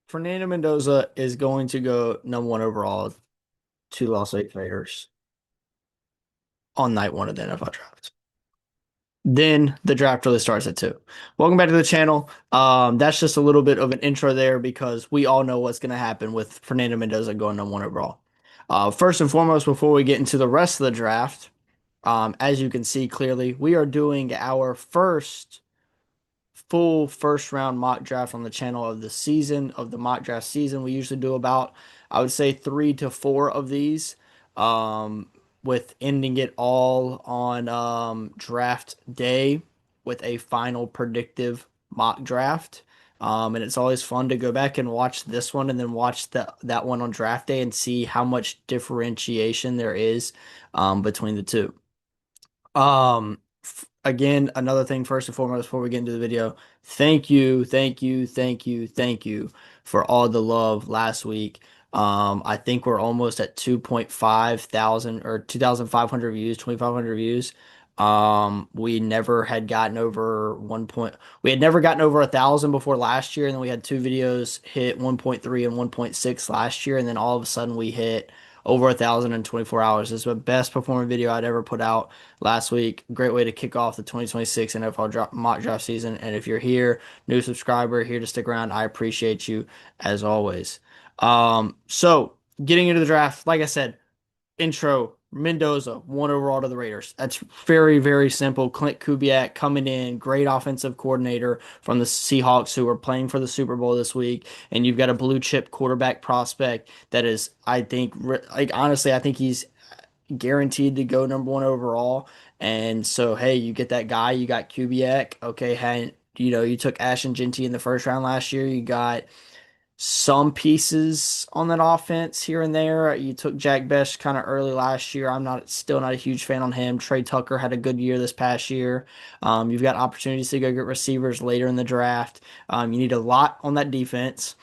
Fernando Mendoza is going to go number one overall to Las Vegas Raiders on night one of the NFL draft. Then the draft really starts at two. Welcome back to the channel. That's just a little bit of an intro there because we all know what's going to happen with Fernando Mendoza going number one overall. First and foremost, before we get into the rest of the draft, as you can see clearly, we are doing our first full first round mock draft on the channel of the season of the mock draft season. We usually do about, I would say, 3 to 4 of these, um, with ending it all on draft day with a final predictive mock draft. And it's always fun to go back and watch this one and then watch that one on draft day and see how much differentiation there is between the two. Again, another thing, first and foremost, before we get into the video, thank you for all the love last week. I think we're almost at 2.5 thousand or 2,500 views, 2,500 views. We never had gotten over we had never gotten over 1,000 before last year, and then we had two videos hit 1.3 and 1.6 last year, and then all of a sudden we hit over 1,000 in 24 hours. This is the best performing video I'd ever put out last week. Great way to kick off the 2026 mock draft season. And if you're here, new subscriber, here to stick around, I appreciate you as always. So getting into the draft, like I said, intro, Mendoza, one overall to the Raiders. That's very, very simple. Clint Kubiak coming in, great offensive coordinator from the Seahawks who are playing for the Super Bowl this week. And you've got a blue chip quarterback prospect that is, I think, like honestly, I think he's guaranteed to go number one overall. And so, hey, you get that guy, you got Kubiak. Okay, hey, you took Ashton Genty in the first round last year. You got some pieces on that offense here and there. You took Jack Best kind of early last year. I'm not still not a huge fan on him. Trey Tucker had a good year this past year. You've got opportunities to go get receivers later in the draft. You need a lot on that defense.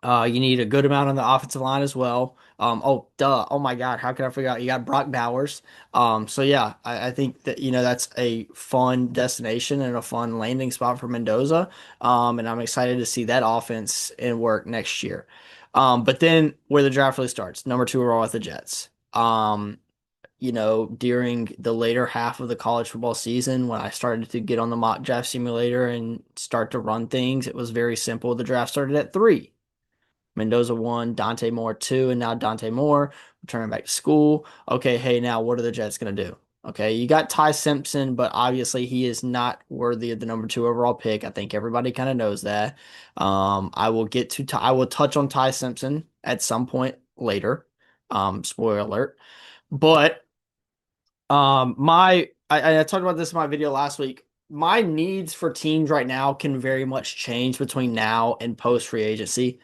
You need a good amount on the offensive line as well. Oh, duh. Oh my God. How could I forget? You got Brock Bowers. So yeah, I think that, that's a fun destination and a fun landing spot for Mendoza. And I'm excited to see that offense in work next year. But then where the draft really starts, number two overall with the Jets. During the later half of the college football season, when I started to get on the mock draft simulator and start to run things, it was very simple. The draft started at three. Mendoza one, Dante Moore two, and now Dante Moore returning back to school. Okay, hey, now what are the Jets going to do? Okay, you got Ty Simpson, but obviously he is not worthy of the number two overall pick. I think everybody kind of knows that. I will touch on Ty Simpson at some point later. Spoiler alert. But I talked about this in my video last week. My needs for teams right now can very much change between now and post free agency.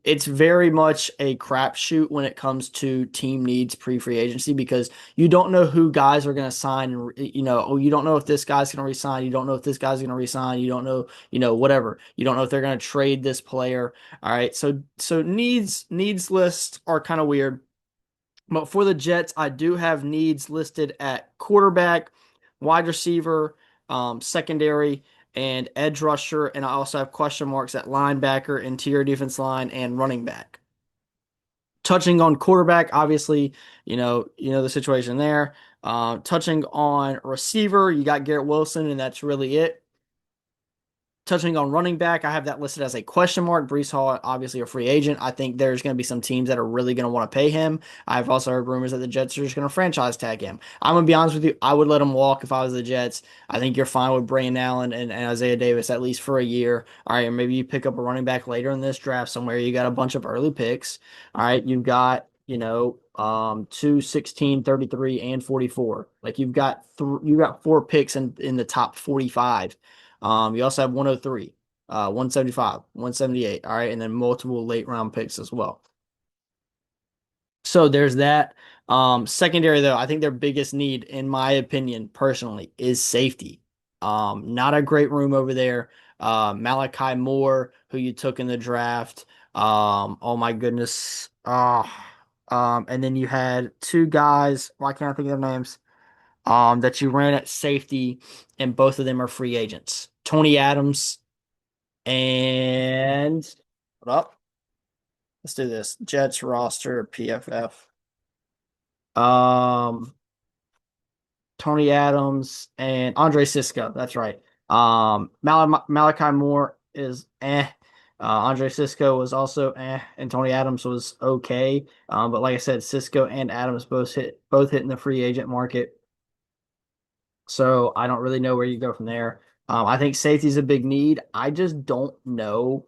It's very much a crapshoot when it comes to team needs pre-free agency because you don't know who guys are going to sign. And you don't know if this guy's going to resign. You don't know if this guy's going to resign. You don't know, whatever. You don't know if they're going to trade this player. All right. So needs lists are kind of weird. But for the Jets, I do have needs listed at quarterback, wide receiver, secondary, and edge rusher. And I also have question marks at linebacker, interior defense line, and running back. Touching on quarterback, obviously, the situation there. Touching on receiver, you got Garrett Wilson, and that's really it. Touching on running back, I have that listed as a question mark. Breece Hall, obviously a free agent. I think there's going to be some teams that are really going to want to pay him. I've also heard rumors that the Jets are just going to franchise tag him. I'm going to be honest with you. I would let him walk if I was the Jets. I think you're fine with Brain Allen and Isaiah Davis at least for a year. All right, or maybe you pick up a running back later in this draft somewhere. You got a bunch of early picks. All right, you've got, 2, 16, 33, and 44. Like you got 4 picks in the top 45. You also have 103, 175, 178. All right. And then multiple late round picks as well. So there's that. Secondary, though, I think their biggest need, in my opinion, personally, is safety. Not a great room over there. Malachi Moore, who you took in the draft. Oh my goodness. And then you had two guys, why can't I think of their names? That you ran at safety, and both of them are free agents. Tony Adams and up. Let's do this. Jets roster PFF. Um, Tony Adams and Andre Cisco. That's right. Malachi Moore is eh. Andre Cisco was also eh, and Tony Adams was okay. But like I said, Cisco and Adams both hit in the free agent market. So I don't really know where you go from there. I think safety is a big need. I just don't know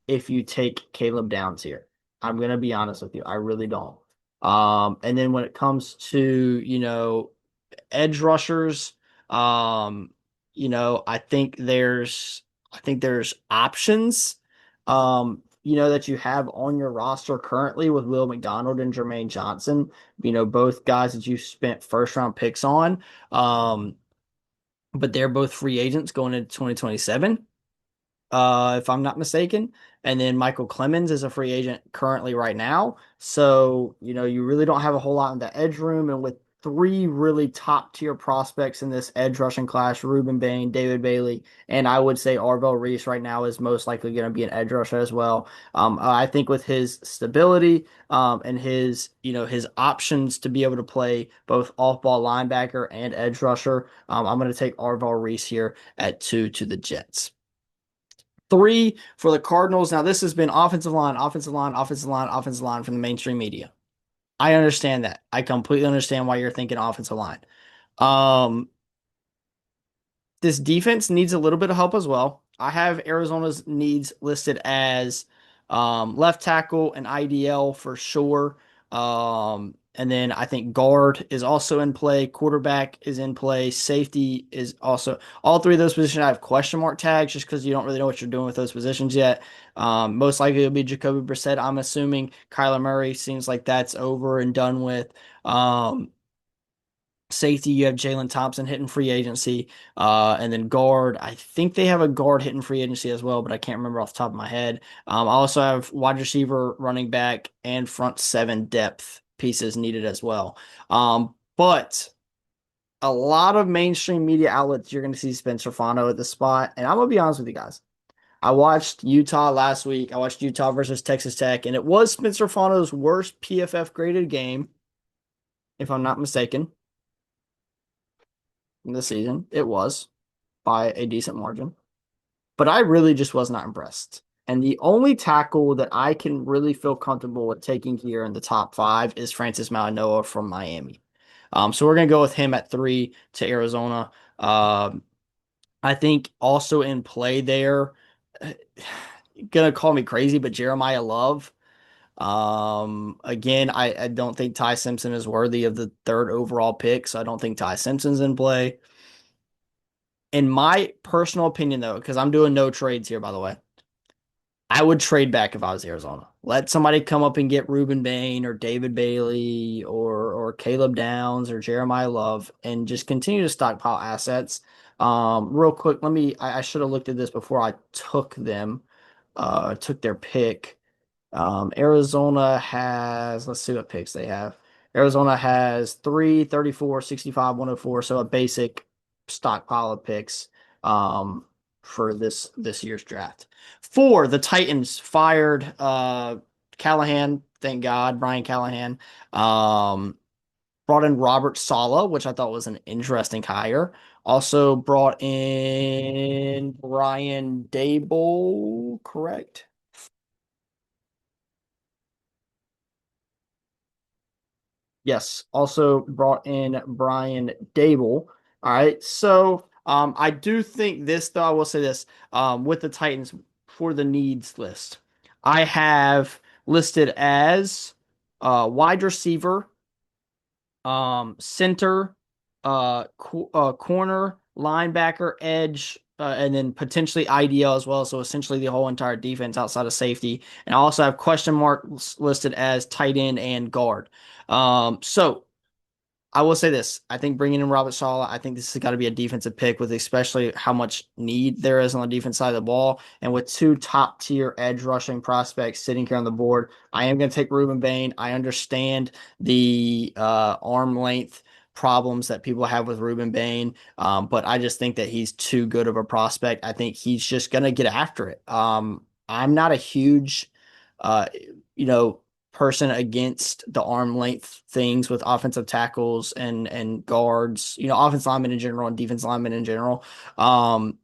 if you take Caleb Downs here. I'm gonna be honest with you. I really don't. And then when it comes to, edge rushers, um, I think there's options, that you have on your roster currently with Will McDonald and Jermaine Johnson, both guys that you spent first round picks on. Um, but they're both free agents going into 2027, if I'm not mistaken. And then Michael Clemens is a free agent currently right now. So, you really don't have a whole lot in the edge room. And with three really top tier prospects in this edge rushing class, Ruben Bain, David Bailey, and I would say Arvell Reese right now is most likely going to be an edge rusher as well. I think with his stability, and his options to be able to play both off ball linebacker and edge rusher, I'm going to take Arvell Reese here at 2 to the Jets. 3 for the Cardinals. Now, this has been offensive line, offensive line, offensive line, offensive line from the mainstream media. I understand that. I completely understand why you're thinking offensive line. Um, this defense needs a little bit of help as well. I have Arizona's needs listed as left tackle and IDL for sure. And then I think guard is also in play. Quarterback is in play. Safety is also. All three of those positions I have question mark tags just because you don't really know what you're doing with those positions yet. Most likely it'll be Jacoby Brissett. I'm assuming Kyler Murray seems like that's over and done with. Safety, you have Jalen Thompson hitting free agency. And then guard, I think they have a guard hitting free agency as well, but I can't remember off the top of my head. I also have wide receiver, running back, and front seven depth pieces needed as well. But a lot of mainstream media outlets, you're going to see Spencer Fano at the spot. And I'm going to be honest with you guys. I watched Utah last week. I watched Utah versus Texas Tech, and it was Spencer Fano's worst PFF graded game, if I'm not mistaken, in the season. It was by a decent margin, but I really just was not impressed. And the only tackle that I can really feel comfortable with taking here in the top 5 is Francis Mauigoa from Miami. So we're gonna go with him at 3 to Arizona. I think also in play there, gonna call me crazy, but Jeremiah Love. Again, I don't think Ty Simpson is worthy of the 3rd overall pick, so I don't think Ty Simpson's in play. In my personal opinion, though, because I'm doing no trades here, by the way, I would trade back if I was Arizona. Let somebody come up and get Ruben Bain or David Bailey or Caleb Downs or Jeremiah Love and just continue to stockpile assets. Real quick, I should have looked at this before I took their pick. Arizona has, let's see what picks they have. Arizona has 3, 34, 65, 104. So a basic stockpile of picks for this year's draft. 4, the Titans fired Callahan, thank God, Brian Callahan. Brought in Robert Saleh, which I thought was an interesting hire. Also brought in Brian Dable, correct? Yes, also brought in Brian Dable. All right, so I do think this, though, I will say this, with the Titans for the needs list, I have listed as wide receiver, center, corner, linebacker, edge, and then potentially IDL as well. So essentially the whole entire defense outside of safety. And I also have question marks listed as tight end and guard. So I will say this. I think bringing in Robert Saleh, I think this has got to be a defensive pick with especially how much need there is on the defense side of the ball. And with 2 top tier edge rushing prospects sitting here on the board, I am going to take Ruben Bain. I understand the arm length problems that people have with Ruben Bain, but I just think that he's too good of a prospect. I think he's just going to get after it. I'm not a huge uh, you know, person against the arm length things with offensive tackles and guards, offensive linemen in general and defense linemen in general. Um,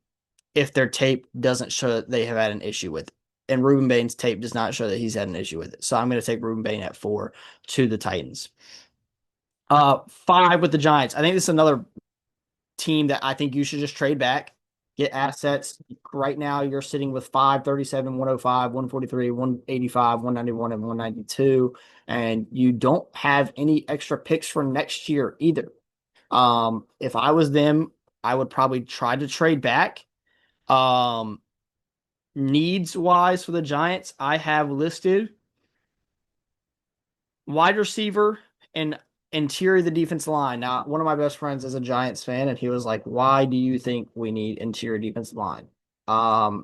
if their tape doesn't show that they have had an issue with it. And Ruben Bain's tape does not show that he's had an issue with it. So I'm going to take Ruben Bain at 4 to the Titans. 5 with the Giants. I think this is another team that I think you should just trade back, get assets. Right now, you're sitting with 537, 105, 143, 185, 191, and 192. And you don't have any extra picks for next year either. If I was them, I would probably try to trade back. Um, Needs wise for the Giants, I have listed wide receiver and interior of the defense line. Now, one of my best friends is a Giants fan, and he was like, "Why do you think we need interior defensive line?"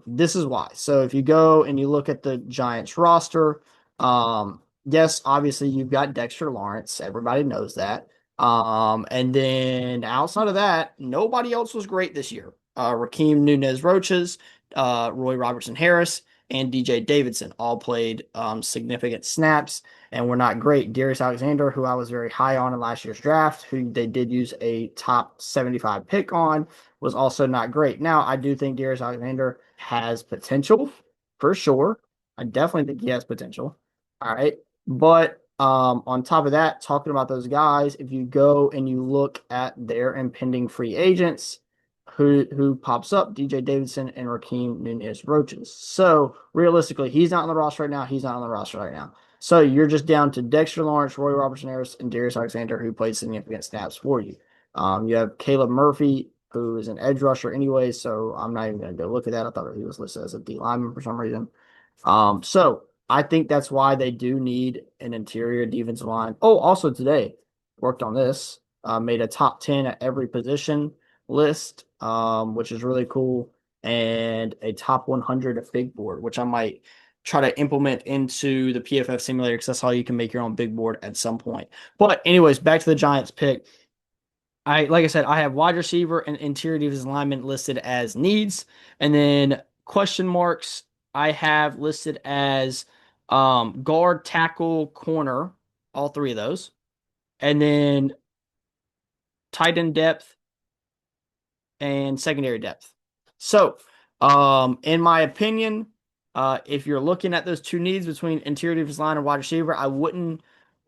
This is why. So if you go and you look at the Giants roster, yes, obviously you've got Dexter Lawrence. Everybody knows that. And then outside of that, nobody else was great this year. Raheem Nunez Roaches, Roy Robertson Harris, and DJ Davidson all played significant snaps and were not great. Darius Alexander, who I was very high on in last year's draft, who they did use a top 75 pick on, was also not great. Now, I do think Darius Alexander has potential for sure. I definitely think he has potential. All right. But on top of that, talking about those guys, if you go and you look at their impending free agents, who pops up? DJ Davidson and Raheem Nunez Roaches. So realistically, he's not on the roster right now. He's not on the roster right now. So you're just down to Dexter Lawrence, Roy Robertson Harris, and Darius Alexander, who played significant snaps for you. You have Caleb Murphy, who is an edge rusher anyway, so I'm not even going to go look at that. I thought he was listed as a D lineman for some reason. So I think that's why they do need an interior defensive line. Oh, also today, worked on this, made a top 10 at every position list, which is really cool, and a top 100 at big board, which I might try to implement into the PFF simulator because that's how you can make your own big board at some point. But anyways, back to the Giants pick. Like I said, I have wide receiver and interior defensive lineman listed as needs, and then question marks I have listed as guard, tackle, corner, all three of those, and then tight end depth and secondary depth. So, in my opinion, if you're looking at those two needs between interior defensive line and wide receiver, I wouldn't.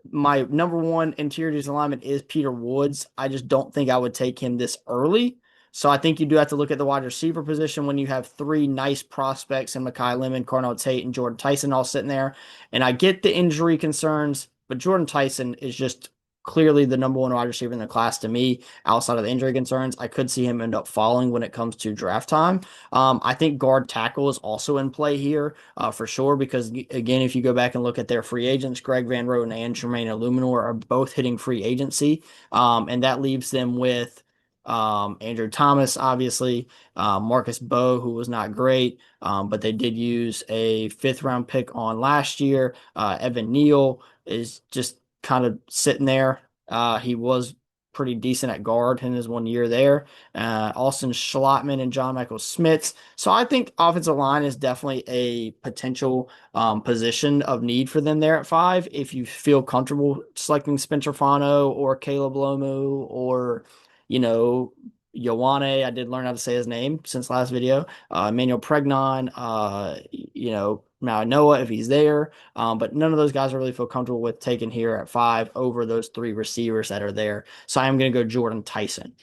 My number one interior defensive lineman is Peter Woods. I just don't think I would take him this early. So I think you do have to look at the wide receiver position when you have three nice prospects in Mekhi Lemon, Carnell Tate, and Jordan Tyson all sitting there. And I get the injury concerns, but Jordan Tyson is just clearly the number one wide receiver in the class to me, outside of the injury concerns. I could see him end up falling when it comes to draft time. I think guard tackle is also in play here for sure, because again, if you go back and look at their free agents, Greg Van Roten and Jermaine Illuminor are both hitting free agency. And that leaves them with Andrew Thomas, obviously, Marcus Bowe, who was not great, but they did use a 5th-round pick on last year. Evan Neal is just kind of sitting there. He was pretty decent at guard in his 1 year there. Austin Schlottman and John Michael Smits. So I think offensive line is definitely a potential position of need for them there at 5. If you feel comfortable selecting Spencer Fano or Caleb Lomu or, you know, Ioane, I did learn how to say his name since last video. Emmanuel Pregnon, now Noah if he's there. But none of those guys I really feel comfortable with taking here at 5 over those 3 receivers that are there. So I am going to go Jordan Tyson.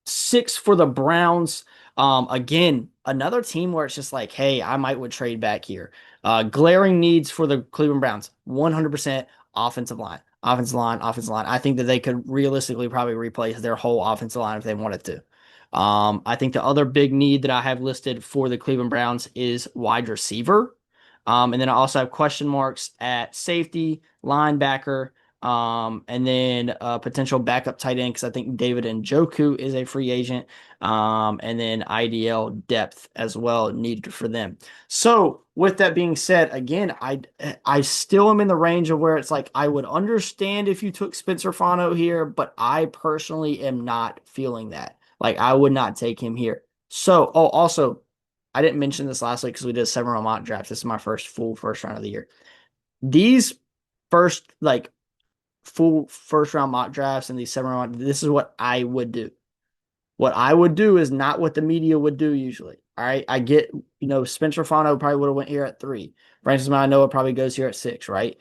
6 for the Browns. Again, another team where it's just like, hey, I might would trade back here. Glaring needs for the Cleveland Browns, 100% offensive line. Offensive line, offensive line. I think that they could realistically probably replace their whole offensive line if they wanted to. I think the other big need that I have listed for the Cleveland Browns is wide receiver. And then I also have question marks at safety, linebacker, and then potential backup tight end because I think David Njoku is a free agent, and then IDL depth as well needed for them. So with that being said, again, I still am in the range of where it's like I would understand if you took Spencer Fano here, but I personally am not feeling that. Like I would not take him here. So, oh, also I didn't mention this last week because we did a 7 round mock draft. This is my first full first round of the year. These first like full first round mock drafts and these 7 round, this is what I would do. What I would do is not what the media would do usually. All right. I get, Spencer Fano probably would have went here at 3. Francis Manoa probably goes here at 6, right?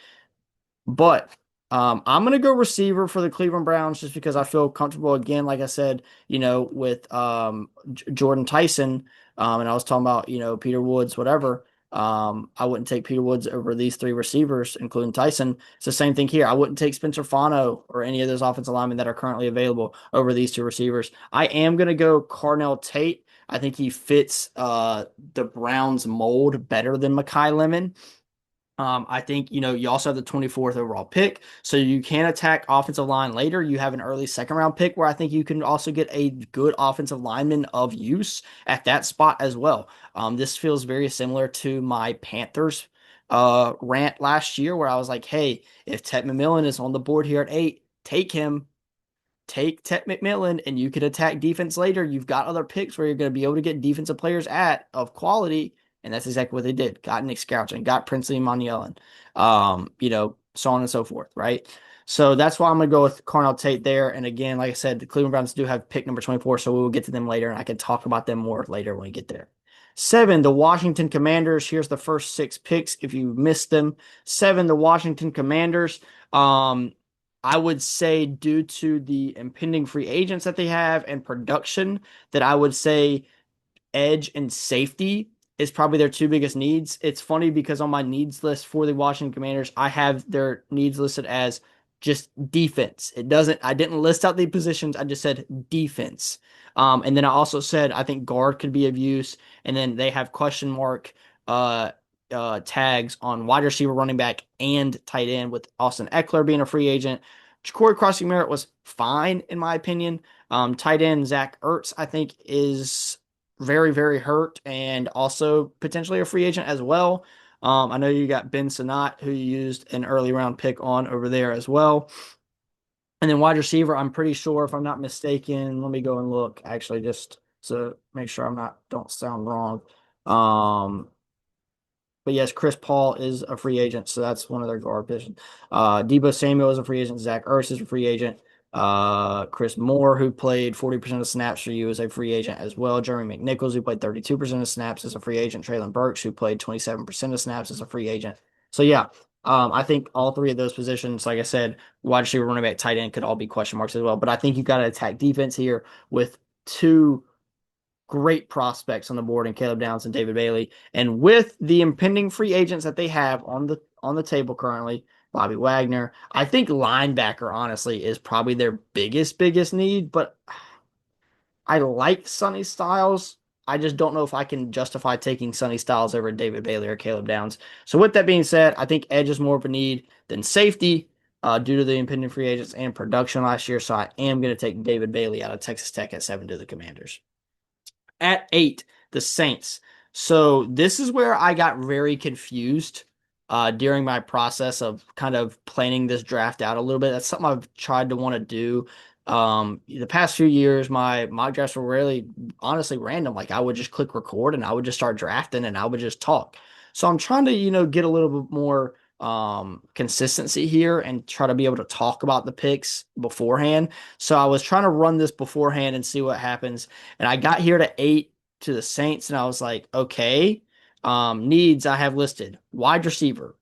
But I'm going to go receiver for the Cleveland Browns just because I feel comfortable again, like I said, with Jordan Tyson. And I was talking about, Peter Woods, whatever. I wouldn't take Peter Woods over these 3 receivers, including Tyson. It's the same thing here. I wouldn't take Spencer Fano or any of those offensive linemen that are currently available over these 2 receivers. I am going to go Carnell Tate. I think he fits the Browns mold better than Mekhi Lemon. I think, you also have the 24th overall pick, so you can attack offensive line later. You have an early 2nd round pick where I think you can also get a good offensive lineman of use at that spot as well. This feels very similar to my Panthers rant last year where I was like, hey, if Ted McMillan is on the board here at 8, take him. Take Ted McMillan and you could attack defense later. You've got other picks where you're going to be able to get defensive players of quality. And that's exactly what they did. Got Nick Scouchen, got Princely Manuelin, so on and so forth, right? So that's why I'm going to go with Carnell Tate there. And again, like I said, the Cleveland Browns do have pick number 24, so we will get to them later, and I can talk about them more later when we get there. 7, the Washington Commanders. Here's the first 6 picks if you missed them. 7, the Washington Commanders. I would say due to the impending free agents that they have and production, that I would say edge and safety is probably their 2 biggest needs. It's funny because on my needs list for the Washington Commanders, I have their needs listed as just defense. I didn't list out the positions. I just said defense. And then I also said I think guard could be of use. And then they have question mark tags on wide receiver, running back, and tight end with Austin Eckler being a free agent. Corey Crossing Merritt was fine in my opinion. Tight end Zach Ertz, I think, is very, very hurt and also potentially a free agent as well. I know you got Ben Sinnott, who you used an early round pick on over there as well. And then wide receiver, I'm pretty sure, if I'm not mistaken, let me go and look actually just to make sure don't sound wrong. But yes, Chris Paul is a free agent, so that's one of their guard positions. Deebo Samuel is a free agent. Zach Ertz is a free agent. Chris Moore, who played 40% of snaps for you, is a free agent as well. Jeremy McNichols, who played 32% of snaps, is a free agent. Traylon Burks, who played 27% of snaps, is a free agent. So yeah, I think all 3 of those positions, like I said, wide receiver, running back, tight end, could all be question marks as well. But I think you've got to attack defense here with 2 great prospects on the board in Caleb Downs and David Bailey. And with the impending free agents that they have on the table currently, Bobby Wagner, I think linebacker honestly is probably their biggest need, but I like Sonny Styles. I just don't know if I can justify taking Sonny Styles over David Bailey or Caleb Downs. So with that being said, I think edge is more of a need than safety due to the impending free agents and production last year. So I am going to take David Bailey out of Texas Tech at 7 to the Commanders. At 8, the Saints. So this is where I got very confused during my process of kind of planning this draft out a little bit. That's something I've tried to want to do. The past few years, my mock drafts were really honestly random. Like I would just click record and I would just start drafting and I would just talk. So I'm trying to, get a little bit more consistency here and try to be able to talk about the picks beforehand. So I was trying to run this beforehand and see what happens. And I got here to 8 to the Saints, and I was like, okay, needs I have listed wide receiver.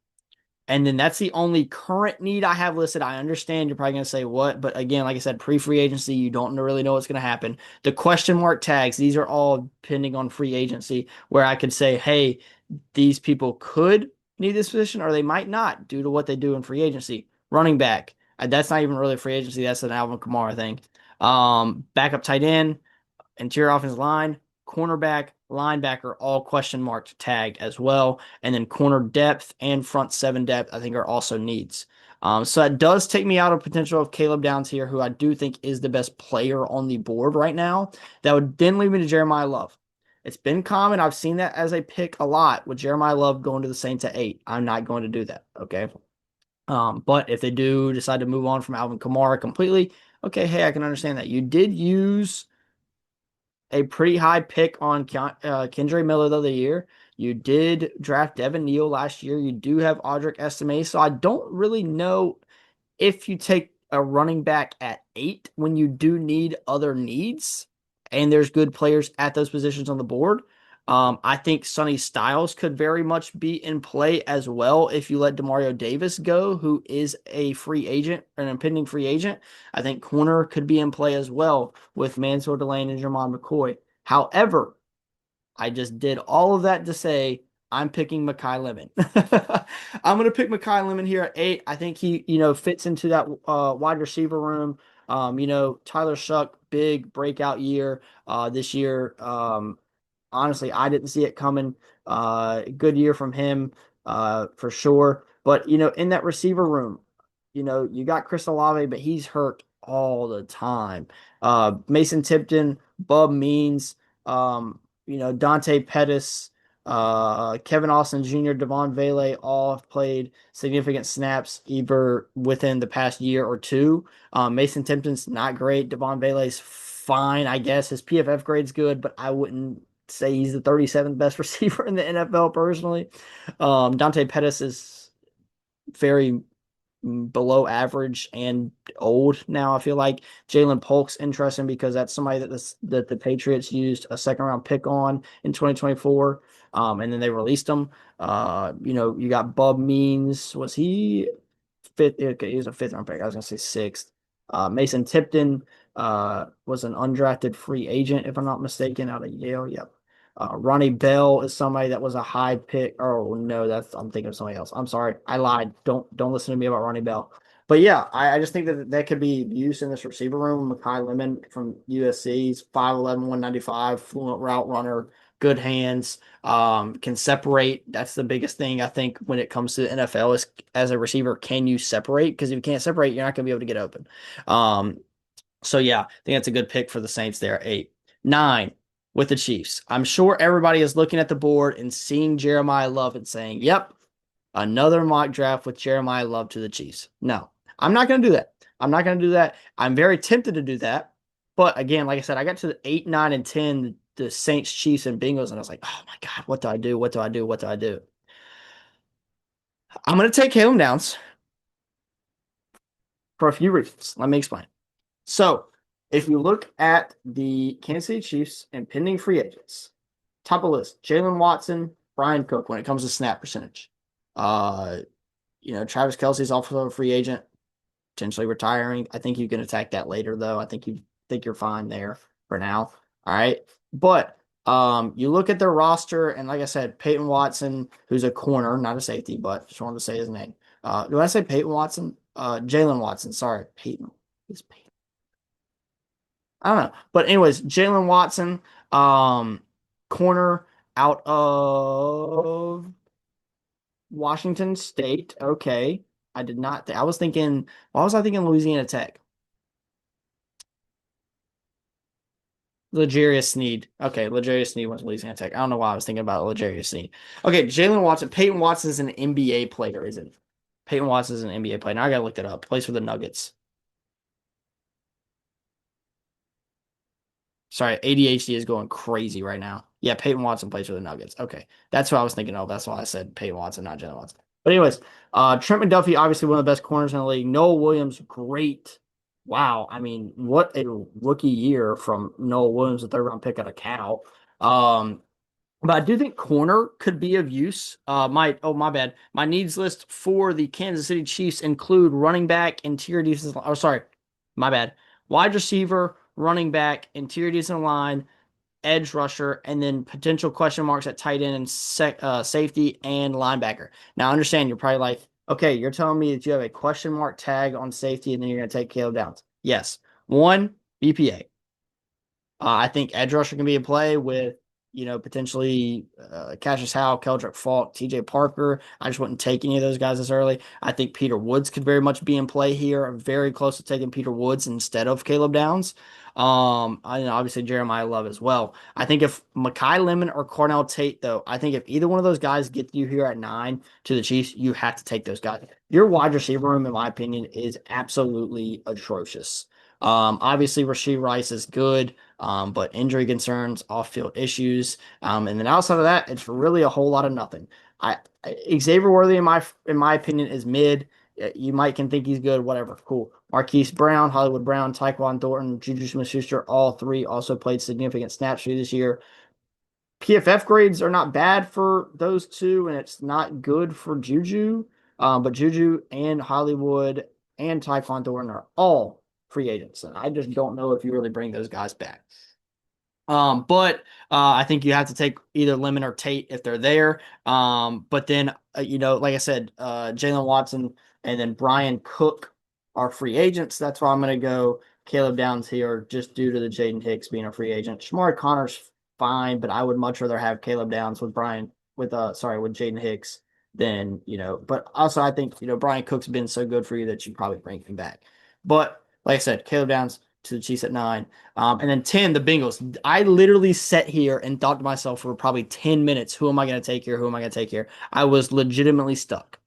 And then that's the only current need I have listed. I understand you're probably going to say what, but again, like I said, pre-free agency, you don't really know what's going to happen. The question mark tags, these are all depending on free agency, where I could say, hey, these people could need this position or they might not due to what they do in free agency. Running back, that's not even really free agency. That's an Alvin Kamara thing. Backup tight end, interior offensive line, cornerback, linebacker, all question marked tagged as well. And then corner depth and front 7 depth, I think, are also needs. So that does take me out of potential of Caleb Downs here, who I do think is the best player on the board right now. That would then lead me to Jeremiah Love. It's been common. I've seen that as a pick a lot with Jeremiah Love going to the Saints at 8. I'm not going to do that. Okay. But if they do decide to move on from Alvin Kamara completely, okay, hey, I can understand that. You did use a pretty high pick on Kendre Miller the other year. You did draft Devin Neal last year. You do have Audric Estime. So I don't really know if you take a running back at 8 when you do need other needs and there's good players at those positions on the board. I think Sonny Styles could very much be in play as well if you let Demario Davis go, who is a free agent, an impending free agent. I think corner could be in play as well with Mansour Delane and Jermon McCoy. However, I just did all of that to say I'm picking Makai Lemon. I'm going to pick Makai Lemon here at 8. I think he, fits into that wide receiver room. Tyler Shuck, big breakout year this year. Honestly, I didn't see it coming. Good year from him for sure. But, in that receiver room, you got Chris Olave, but he's hurt all the time. Mason Tipton, Bub Means, Dante Pettis, Kevin Austin Jr., Devon Vele all have played significant snaps either within the past year or two. Mason Tipton's not great. Devon Vele's fine, I guess. His PFF grade's good, but I wouldn't say he's the 37th best receiver in the NFL personally. Dante Pettis is very below average and old now. I feel like Jalen Polk's interesting because that's somebody that the Patriots used a second round pick on in 2024. And then they released him. You got Bub Means. Was he fifth? Okay, he was a fifth round pick. I was gonna say sixth. Mason Tipton was an undrafted free agent, if I'm not mistaken, out of Yale. Yep. Ronnie Bell is somebody that was a high pick. Oh no, I'm thinking of somebody else. I'm sorry, I lied. Don't listen to me about Ronnie Bell. But yeah, I just think that could be used in this receiver room. Makai Lemon from USC, he's 5'11", 195, fluent route runner, good hands, can separate. That's the biggest thing I think when it comes to the NFL is as a receiver, can you separate? Because if you can't separate, you're not going to be able to get open. So yeah, I think that's a good pick for the Saints there. 8, 9 with the Chiefs. I'm sure everybody is looking at the board and seeing Jeremiah Love and saying, "Yep, another mock draft with Jeremiah Love to the Chiefs." No, I'm not going to do that. I'm not going to do that. I'm very tempted to do that, but again, like I said, I got to the 8, 9, and 10, the Saints, Chiefs, and Bengals, and I was like, "Oh my God, what do I do? What do I do? What do I do?" I'm going to take Caleb Downs for a few reasons. Let me explain. So, if you look at the Kansas City Chiefs and pending free agents, top of the list, Jalen Watson, Brian Cook when it comes to snap percentage. Uh, Travis Kelce's also a free agent, potentially retiring. I think you can attack that later, though. I think you're fine there for now. All right. But you look at their roster, and like I said, Peyton Watson, who's a corner, not a safety, but just wanted to say his name. Do I say Peyton Watson? Jalen Watson. Sorry, Peyton. It's Peyton. I don't know. But anyways, Jalen Watson, corner out of Washington State. Okay. I did not I was thinking, why was I thinking Louisiana Tech? L'Jarius Sneed. Okay, L'Jarius Sneed went to Louisiana Tech. I don't know why I was thinking about L'Jarius Sneed. Okay, Jalen Watson. Peyton Watson is an NBA player, isn't he? Peyton Watson is an NBA player. Now I gotta look that up. Plays for the Nuggets. Sorry, ADHD is going crazy right now. Yeah, Peyton Watson plays for the Nuggets. Okay. That's what I was thinking of. That's why I said Peyton Watson, not Jalen Watson. But anyways, Trent McDuffie, obviously one of the best corners in the league. Noah Williams, great. Wow. I mean, what a rookie year from Noah Williams, the third round pick out of Cal. But I do think corner could be of use. My bad. My needs list for the Kansas City Chiefs include running back, interior defensive line. Oh, sorry. My bad. Wide receiver, running back, interior defensive line, edge rusher, and then potential question marks at tight end and safety and linebacker. Now, I understand you're probably like, okay, you're telling me that you have a question mark tag on safety and then you're going to take Caleb Downs. Yes. One, BPA. I think edge rusher can be a play with, potentially Cassius Howe, Keldrick Faulk, TJ Parker. I just wouldn't take any of those guys this early. I think Peter Woods could very much be in play here. I'm very close to taking Peter Woods instead of Caleb Downs. Obviously Jeremiah Love as well. I think if Makai Lemon or Cornell Tate, though, I think if either one of those guys get you here at 9 to the Chiefs, you have to take those guys. Your wide receiver room, in my opinion, is absolutely atrocious. Obviously, Rashee Rice is good, but injury concerns, off-field issues, and then outside of that, it's really a whole lot of nothing. Xavier Worthy, in my opinion, is mid. You might can think he's good, whatever. Cool. Marquise Brown, Hollywood Brown, Tyquan Thornton, Juju Smith-Schuster, all three also played significant snaps for you this year. PFF grades are not bad for those two, and it's not good for Juju. But Juju and Hollywood and Tyquan Thornton are all free agents, and I just don't know if you really bring those guys back. But I think you have to take either Lemon or Tate if they're there. But then like I said, Jalen Watson and then Brian Cook are free agents. That's why I'm going to go Caleb Downs here, just due to the Jaden Hicks being a free agent. Shamari Connor's fine, but I would much rather have Caleb Downs with with Jaden Hicks than. But also I think Brian Cook's been so good for you that you probably bring him back. But like I said, Caleb Downs to the Chiefs at 9. And then 10, the Bengals. I literally sat here and thought to myself for probably 10 minutes, who am I going to take here? Who am I going to take here? I was legitimately stuck.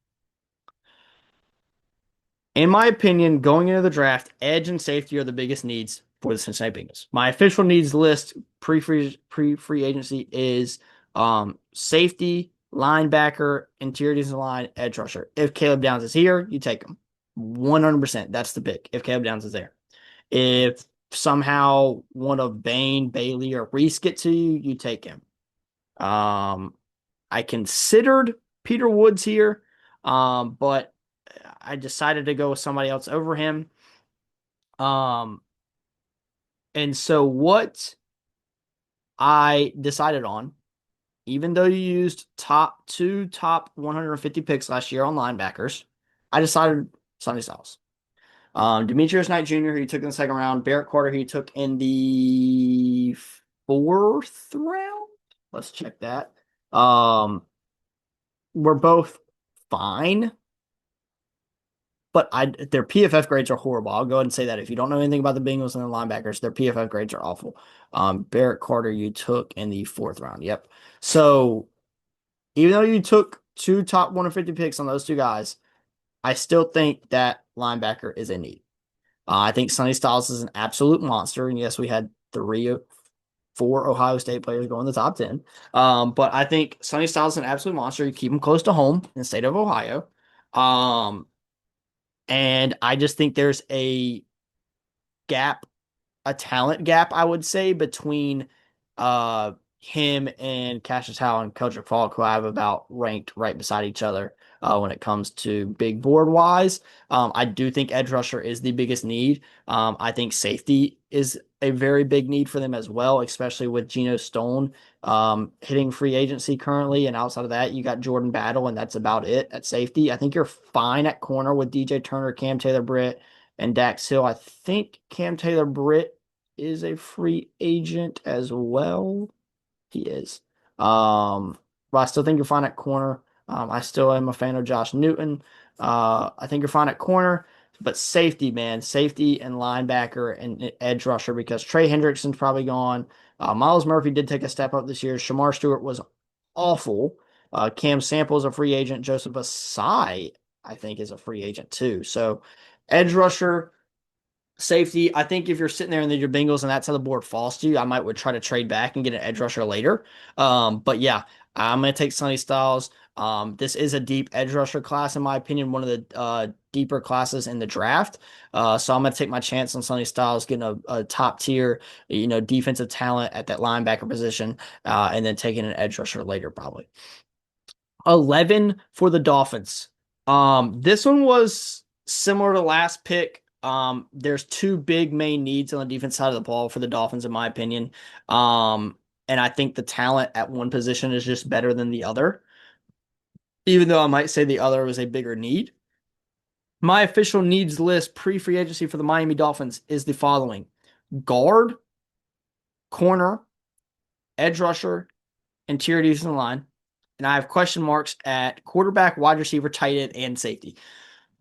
In my opinion, going into the draft, edge and safety are the biggest needs for the Cincinnati Bengals. My official needs list pre-free agency is safety, linebacker, interior defensive line, edge rusher. If Caleb Downs is here, you take him. 100%. That's the pick if Caleb Downs is there. If somehow one of Bain, Bailey, or Reese get to you, you take him. I considered Peter Woods here, but I decided to go with somebody else over him. And so what I decided on, even though you used top 150 picks last year on linebackers, I decided Sonny Styles. Demetrius Knight Jr., who you took in the second round. Barrett Carter, who you took in the fourth round. Let's check that. We're both fine, but their PFF grades are horrible. I'll go ahead and say that. If you don't know anything about the Bengals and the linebackers, their PFF grades are awful. Barrett Carter, you took in the fourth round. Yep. So even though you took two top 150 picks on those two guys, I still think that linebacker is a need. I think Sonny Styles is an absolute monster. And yes, we had 4 Ohio State players go in the top 10. But I think Sonny Styles is an absolute monster. You keep him close to home in the state of Ohio. And I just think there's a talent gap, I would say, between him and Cassius Howell and Kojic Falk, who I have about ranked right beside each other when it comes to big board wise. I do think edge rusher is the biggest need. I think safety is a very big need for them as well, especially with Geno Stone hitting free agency currently. And outside of that, you got Jordan Battle, and that's about it at safety. I think you're fine at corner with DJ Turner, Cam Taylor-Britt, and Dax Hill. I think Cam Taylor-Britt is a free agent as well. He is. But I still think you're fine at corner. I still am a fan of Josh Newton. I think you're fine at corner, but safety, man, safety and linebacker and edge rusher, because Trey Hendrickson's probably gone. Miles Murphy did take a step up this year. Shamar Stewart was awful. Cam Sample is a free agent. Joseph Asai, I think, is a free agent too. So edge rusher, safety. I think if you're sitting there and then your Bengals and that's how the board falls to you, I might would try to trade back and get an edge rusher later. But yeah, I'm gonna take Sonny Styles. This is a deep edge rusher class, in my opinion, one of the deeper classes in the draft. So I'm gonna take my chance on Sonny Styles getting a top tier, defensive talent at that linebacker position, and then taking an edge rusher later, probably. 11 for the Dolphins. This one was similar to last pick. There's two big main needs on the defense side of the ball for the Dolphins, in my opinion. And I think the talent at one position is just better than the other, even though I might say the other was a bigger need. My official needs list pre-free agency for the Miami Dolphins is the following: guard, corner, edge rusher, interior defensive line. And I have question marks at quarterback, wide receiver, tight end, and safety.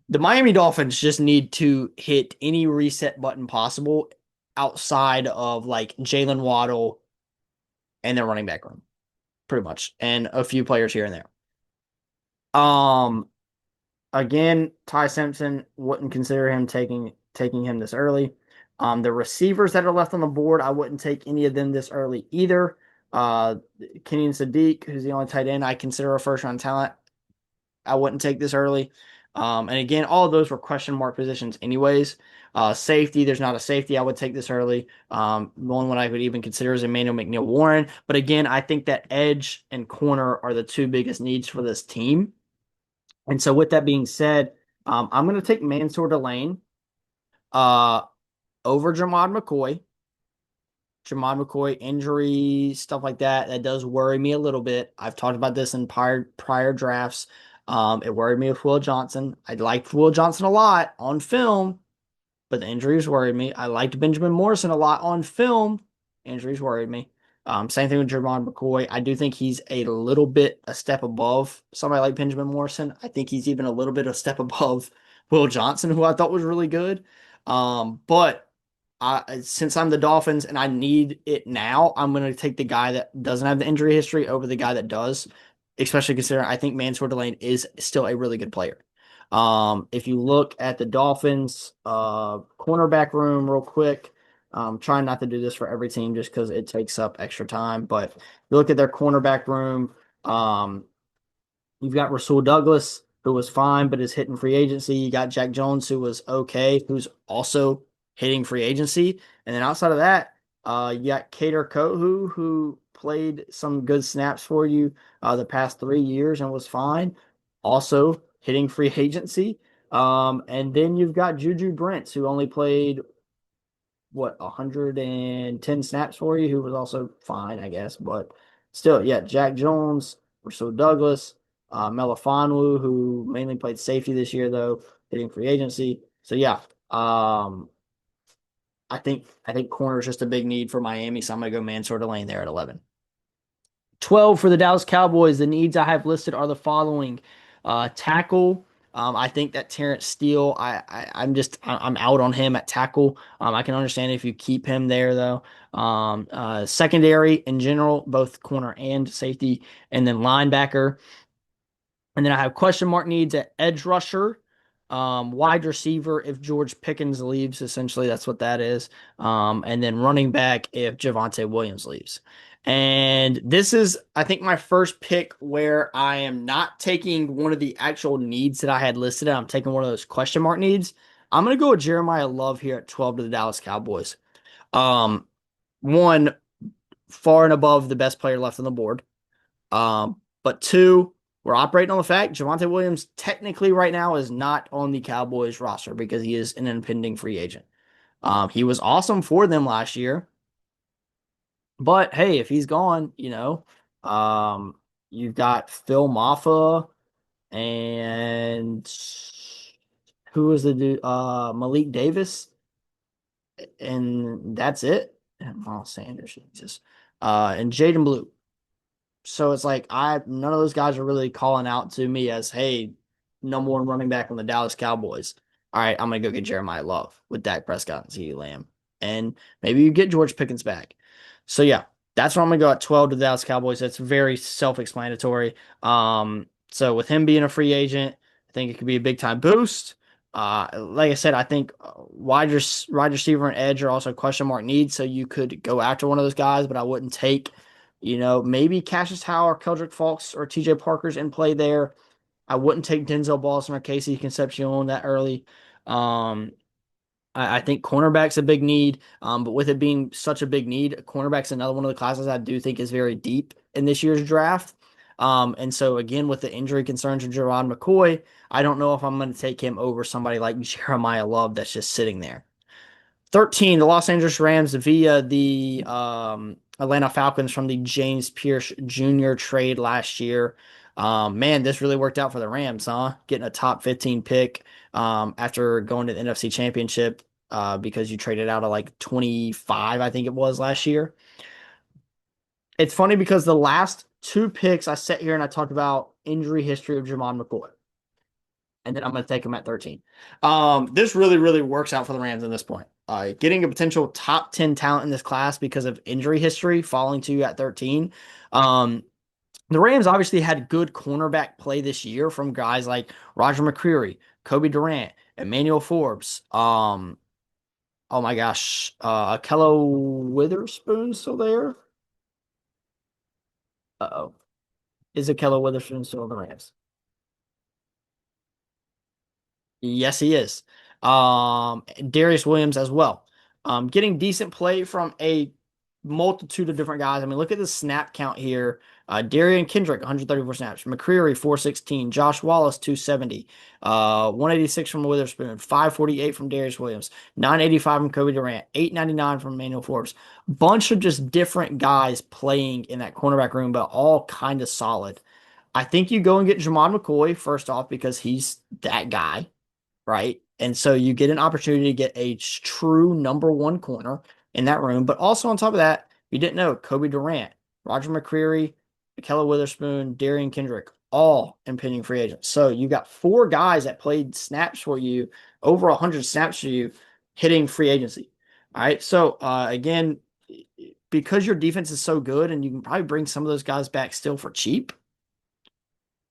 The Miami Dolphins just need to hit any reset button possible outside of like Jalen Waddle and their running back room, pretty much, and a few players here and there. Again, Ty Simpson, wouldn't consider him taking him this early. The receivers that are left on the board, I wouldn't take any of them this early either. Uh, Kenyon Sadiq, who's the only tight end I consider a first round talent, I wouldn't take this early. And again, all of those were question mark positions, anyways. Safety, there's not a safety I would take this early. The only one I would even consider is Emmanuel McNeil Warren. But again, I think that edge and corner are the two biggest needs for this team. And so, with that being said, I'm going to take Mansour Delane uh, over Jamad McCoy. Jamad McCoy injury, stuff like that. That does worry me a little bit. I've talked about this in prior drafts. It worried me with Will Johnson. I liked Will Johnson a lot on film, but the injuries worried me. I liked Benjamin Morrison a lot on film. Injuries worried me. Same thing with Jermon McCoy. I do think he's a little bit a step above somebody like Benjamin Morrison. I think he's even a little bit a step above Will Johnson, who I thought was really good. But since I'm the Dolphins and I need it now, I'm going to take the guy that doesn't have the injury history over the guy that does, especially considering I think Mansour Delane is still a really good player. If you look at the Dolphins cornerback room real quick, trying not to do this for every team just because it takes up extra time, but you look at their cornerback room, um, you've got Rasul Douglas, who was fine, but is hitting free agency. You got Jack Jones, who was okay, who's also hitting free agency. And then outside of that, you got Kader Kohu, who played some good snaps for you the past 3 years and was fine, also hitting free agency. And then you've got Juju Brents, who only played what 110 snaps for you, who was also fine, I guess. But still, yeah, Jack Jones, Russell Douglas, Melifonwu, who mainly played safety this year, though, hitting free agency. So yeah, I think corner is just a big need for Miami, so I'm gonna go Mansour Delane there at 11. 12 for the Dallas Cowboys. The needs I have listed are the following: tackle. I think that Terrence Steele, I'm out on him at tackle. I can understand if you keep him there though. Secondary in general, both corner and safety, and then linebacker. And then I have question mark needs at edge rusher, wide receiver if George Pickens leaves. Essentially, that's what that is. And then running back if Javonte Williams leaves. And this is, I think, my first pick where I am not taking one of the actual needs that I had listed. I'm taking one of those question mark needs. I'm going to go with Jeremiah Love here at 12 to the Dallas Cowboys. Um, One, far and above the best player left on the board. But two, we're operating on the fact Javonte Williams technically right now is not on the Cowboys roster because he is an impending free agent. He was awesome for them last year, but hey, if he's gone, you've got Phil Maffa and who was the dude? Malik Davis, and that's it. And Miles Sanders, Jesus, and Jaden Blue. So it's like none of those guys are really calling out to me as, hey, number one running back on the Dallas Cowboys. All right, I'm gonna go get Jeremiah Love with Dak Prescott and CeeDee Lamb. And maybe you get George Pickens back. So yeah, that's where I'm gonna go at 12 to the Dallas Cowboys. That's very self-explanatory. So with him being a free agent, I think it could be a big time boost. Like I said, I think wide receiver and edge are also question mark needs. So you could go after one of those guys, but I wouldn't take maybe Cassius Howard, Keldrick Falks, or TJ Parker's in play there. I wouldn't take Denzel Boston or Casey Concepcion that early. Um, I think cornerback's a big need, but with it being such a big need, cornerback's another one of the classes I do think is very deep in this year's draft. And so again, with the injury concerns of Jerron McCoy, I don't know if I'm going to take him over somebody like Jeremiah Love that's just sitting there. 13, the Los Angeles Rams via the Atlanta Falcons from the James Pierce Jr. trade last year. Man, this really worked out for the Rams, huh? Getting a top 15 pick after going to the NFC Championship because you traded out of like 25, I think it was last year. It's funny because the last two picks I sat here and I talked about injury history of Jamon McCoy. And then I'm going to take him at 13. This really, really works out for the Rams at this point. Getting a potential top 10 talent in this class because of injury history falling to you at 13. The Rams obviously had good cornerback play this year from guys like Roger McCreary, Kobe Durant, Emmanuel Forbes. Oh my gosh. Kello Witherspoon still there? Uh-oh. Is Kello Witherspoon still in the Rams? Yes, he is. Darius Williams as well. Getting decent play from a multitude of different guys. I mean, look at the snap count here. Darian Kendrick, 134 snaps. McCreary, 416. Josh Wallace, 270. 186 from Witherspoon. 548 from Darius Williams. 985 from Kobe Durant. 899 from Emmanuel Forbes. Bunch of just different guys playing in that cornerback room, but all kind of solid. I think you go and get Jamon McCoy first off because he's that guy, right? And so you get an opportunity to get a true number one corner in that room. But also on top of that, you didn't know Kobe Durant, Roger McCreary, Kelly Witherspoon, Darian Kendrick, all impending free agents. So you got four guys that played snaps for you, over 100 snaps for you, hitting free agency. All right. So again, because your defense is so good and you can probably bring some of those guys back still for cheap,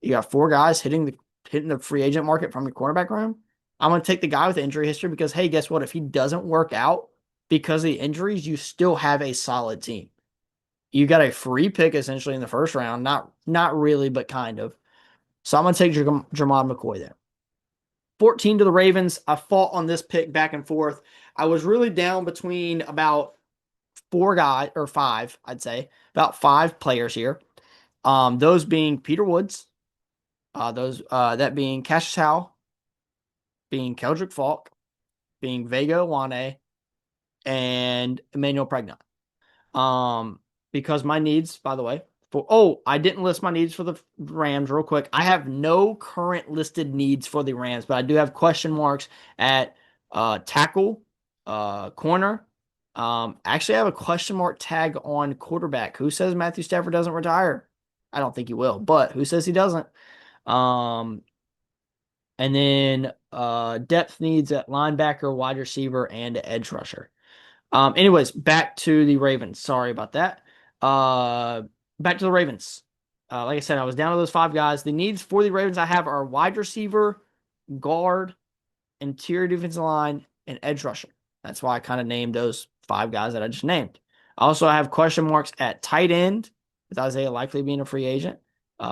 you got four guys hitting the free agent market from the cornerback room. I'm going to take the guy with the injury history because, hey, guess what? If he doesn't work out because of the injuries, you still have a solid team. You got a free pick essentially in the first round. Not really, but kind of. So I'm going to take Jermod McCoy there. 14 to the Ravens. I fought on this pick back and forth. I was really down between about four guys or five, I'd say, about five players here. Those being Peter Woods, that being Cassius Howe, being Keldrick Falk, being Vega Wane, and Emmanuel Pregnant. Um, because my needs, by the way, I didn't list my needs for the Rams real quick. I have no current listed needs for the Rams, but I do have question marks at tackle, corner. Actually, I have a question mark tag on quarterback. Who says Matthew Stafford doesn't retire? I don't think he will, but who says he doesn't? Um, and then depth needs at linebacker, wide receiver, and edge rusher. Anyways, back to the Ravens. Sorry about that. Uh, Back to the Ravens. Like I said, I was down to those five guys. The needs for the Ravens I have are wide receiver, guard, interior defensive line, and edge rusher. That's why I kind of named those five guys that I just named. I also have question marks at tight end with Isaiah likely being a free agent,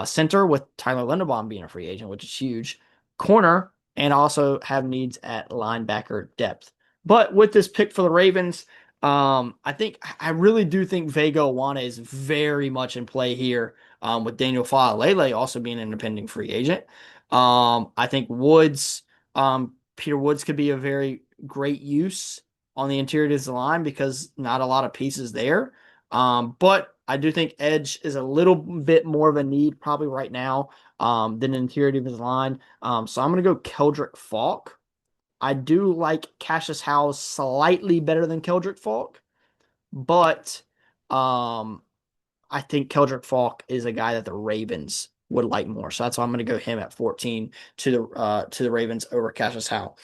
center with Tyler Linderbaum being a free agent, which is huge, corner, and also have needs at linebacker depth. But with this pick for the Ravens, I really do think Vega Wane is very much in play here. With Daniel Faalele also being an independent free agent. I think Woods, Peter Woods could be a very great use on the interior of the line because not a lot of pieces there. But I do think edge is a little bit more of a need probably right now than interior defensive line. So I'm going to go Keldrick Falk. I do like Cassius Howe slightly better than Keldrick Falk, but um, I think Keldrick Falk is a guy that the Ravens would like more. So that's why I'm going to go him at 14 to the Ravens over Cassius Howe.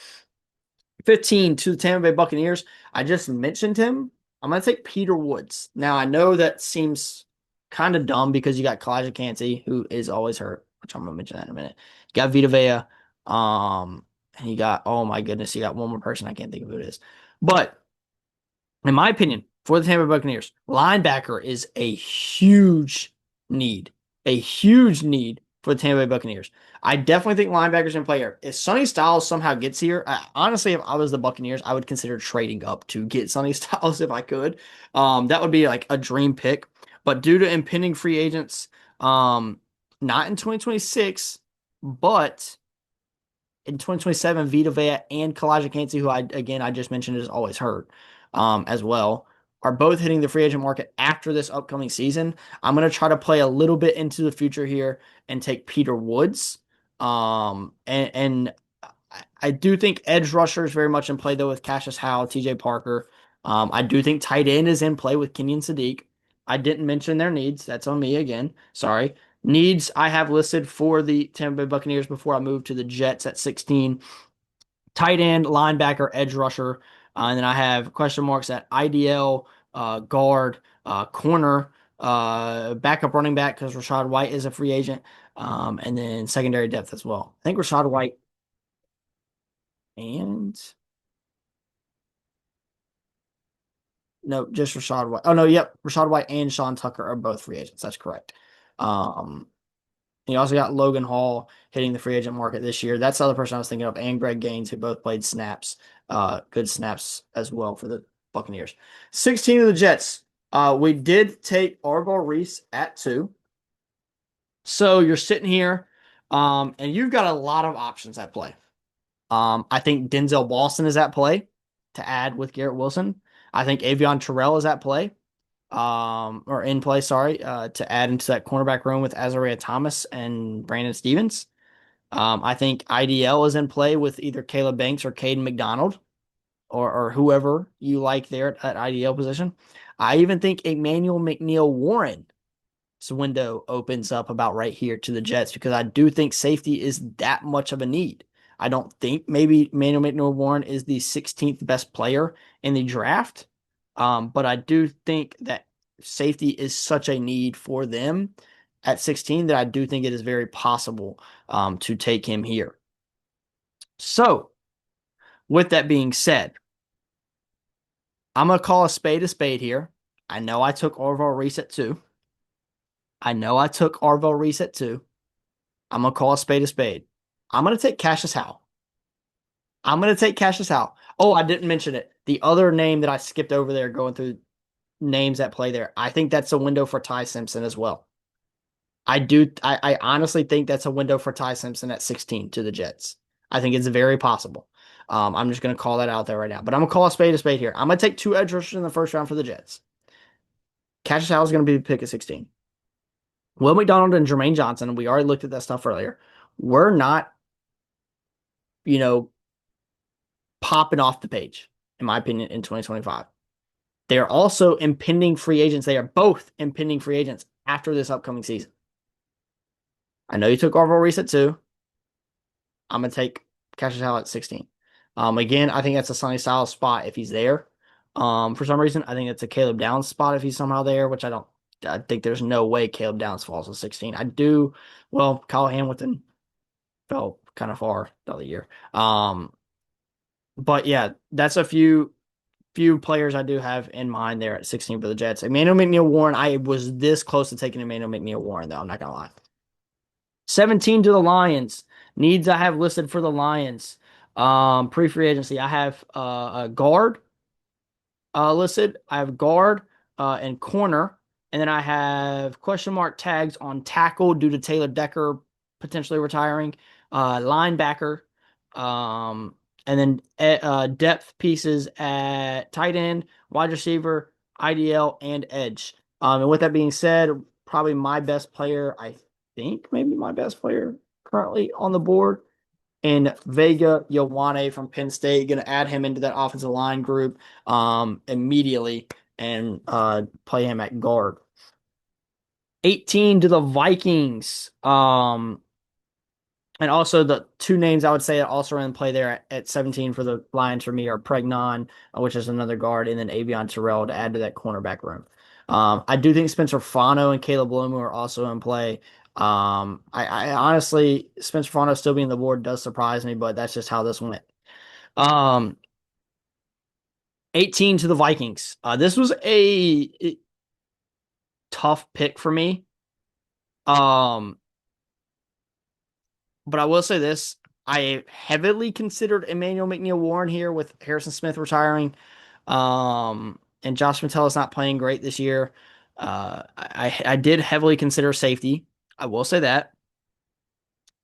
15 to the Tampa Bay Buccaneers. I just mentioned him. I'm going to take Peter Woods. Now, I know that seems kind of dumb because you got Kalijah Kancey, who is always hurt, which I'm going to mention that in a minute. You got Vita Vea. And you got, oh my goodness, you got one more person. I can't think of who it is. But in my opinion, for the Tampa Bay Buccaneers, linebacker is a huge need for the Tampa Bay Buccaneers. I definitely think linebackers in play here. If Sonny Styles somehow gets here, honestly, if I was the Buccaneers, I would consider trading up to get Sonny Styles if I could. That would be like a dream pick. But due to impending free agents, not in 2026, but in 2027, Vita Vea and Kalijah Kancey, who I just mentioned is always hurt, as well, are both hitting the free agent market after this upcoming season. I'm going to try to play a little bit into the future here and take Peter Woods. And I do think edge rusher is very much in play though with Cassius Howe, TJ Parker. I do think tight end is in play with Kenyon Sadiq. I didn't mention their needs. That's on me again. Sorry. Needs I have listed for the Tampa Bay Buccaneers before I move to the Jets at 16. Tight end, linebacker, edge rusher. And then I have question marks at IDL, guard, corner, backup running back because Rachaad White is a free agent. And then secondary depth as well. I think Rachaad White and No, just Rashad White. Oh no, yep, Rashad White and Sean Tucker are both free agents. That's correct. Um, you also got Logan Hall hitting the free agent market this year. That's the other person I was thinking of, and Greg Gaines, who both played snaps, good snaps as well for the Buccaneers. 16 of the Jets. We did take Arval Reese at 2. So you're sitting here, and you've got a lot of options at play. I think Denzel Boston is at play to add with Garrett Wilson. I think Avion Terrell is at play, or in play, sorry, to add into that cornerback room with Azariah Thomas and Brandon Stevens. I think IDL is in play with either Caleb Banks or Caden McDonald, or whoever you like there at IDL position. I even think Emmanuel McNeil Warren window opens up about right here to the Jets because I do think safety is that much of a need. I don't think maybe Manuel McNeil Warren is the 16th best player in the draft, but I do think that safety is such a need for them at 16 that I do think it is very possible to take him here. So, with that being said, I'm going to call a spade here. I know I took Arval Reese at 2. I know I took Arval Reese at 2. I'm gonna call a spade a spade. I'm gonna take Cassius Howe. I'm gonna take Cassius Howe. Oh, I didn't mention it. The other name that I skipped over there, going through names that play there, I think that's a window for Ty Simpson as well. I do. I honestly think that's a window for Ty Simpson at 16 to the Jets. I think it's very possible. I'm just gonna call that out there right now. But I'm gonna call a spade here. I'm gonna take 2 edge rushers in the first round for the Jets. Cassius Howe is gonna be the pick at 16. Will McDonald and Jermaine Johnson. We already looked at that stuff earlier. We're not, you know, popping off the page, in my opinion, in 2025. They are also impending free agents. They are both impending free agents after this upcoming season. I know you took Arval Reese at 2. I'm going to take Cassius Howe at 16. Again, I think that's a Sonny Styles spot if he's there. For some reason, I think it's a Caleb Downs spot if he's somehow there, which I think there's no way Caleb Downs falls to 16. I do, well, Kyle Hamilton fell kind of far the other year. But yeah, that's a few players I do have in mind there at 16 for the Jets. Emmanuel McNeil Warren, I was this close to taking Emmanuel McNeil Warren, though. I'm not going to lie. 17 to the Lions. Needs I have listed for the Lions. Pre-free agency, I have a guard listed. I have guard and corner. And then I have question mark tags on tackle due to Taylor Decker potentially retiring. Linebacker. Um, and then depth pieces at tight end, wide receiver, IDL, and edge. And with that being said, probably my best player, I think maybe my best player currently on the board in Vega Ioane from Penn State. Going to add him into that offensive line group immediately and play him at guard. 18 to the Vikings. And also the 2 names I would say that also are in play there at 17 for the Lions for me are Pregnon, which is another guard, and then Avion Terrell to add to that cornerback room. I do think Spencer Fano and Caleb Bloom are also in play. I honestly, Spencer Fano still being the board does surprise me, but that's just how this went. Um, 18 to the Vikings. This was a tough pick for me. But I will say this. I heavily considered Emmanuel McNeil Warren here with Harrison Smith retiring. And Josh Metellus not playing great this year. I did heavily consider safety. I will say that.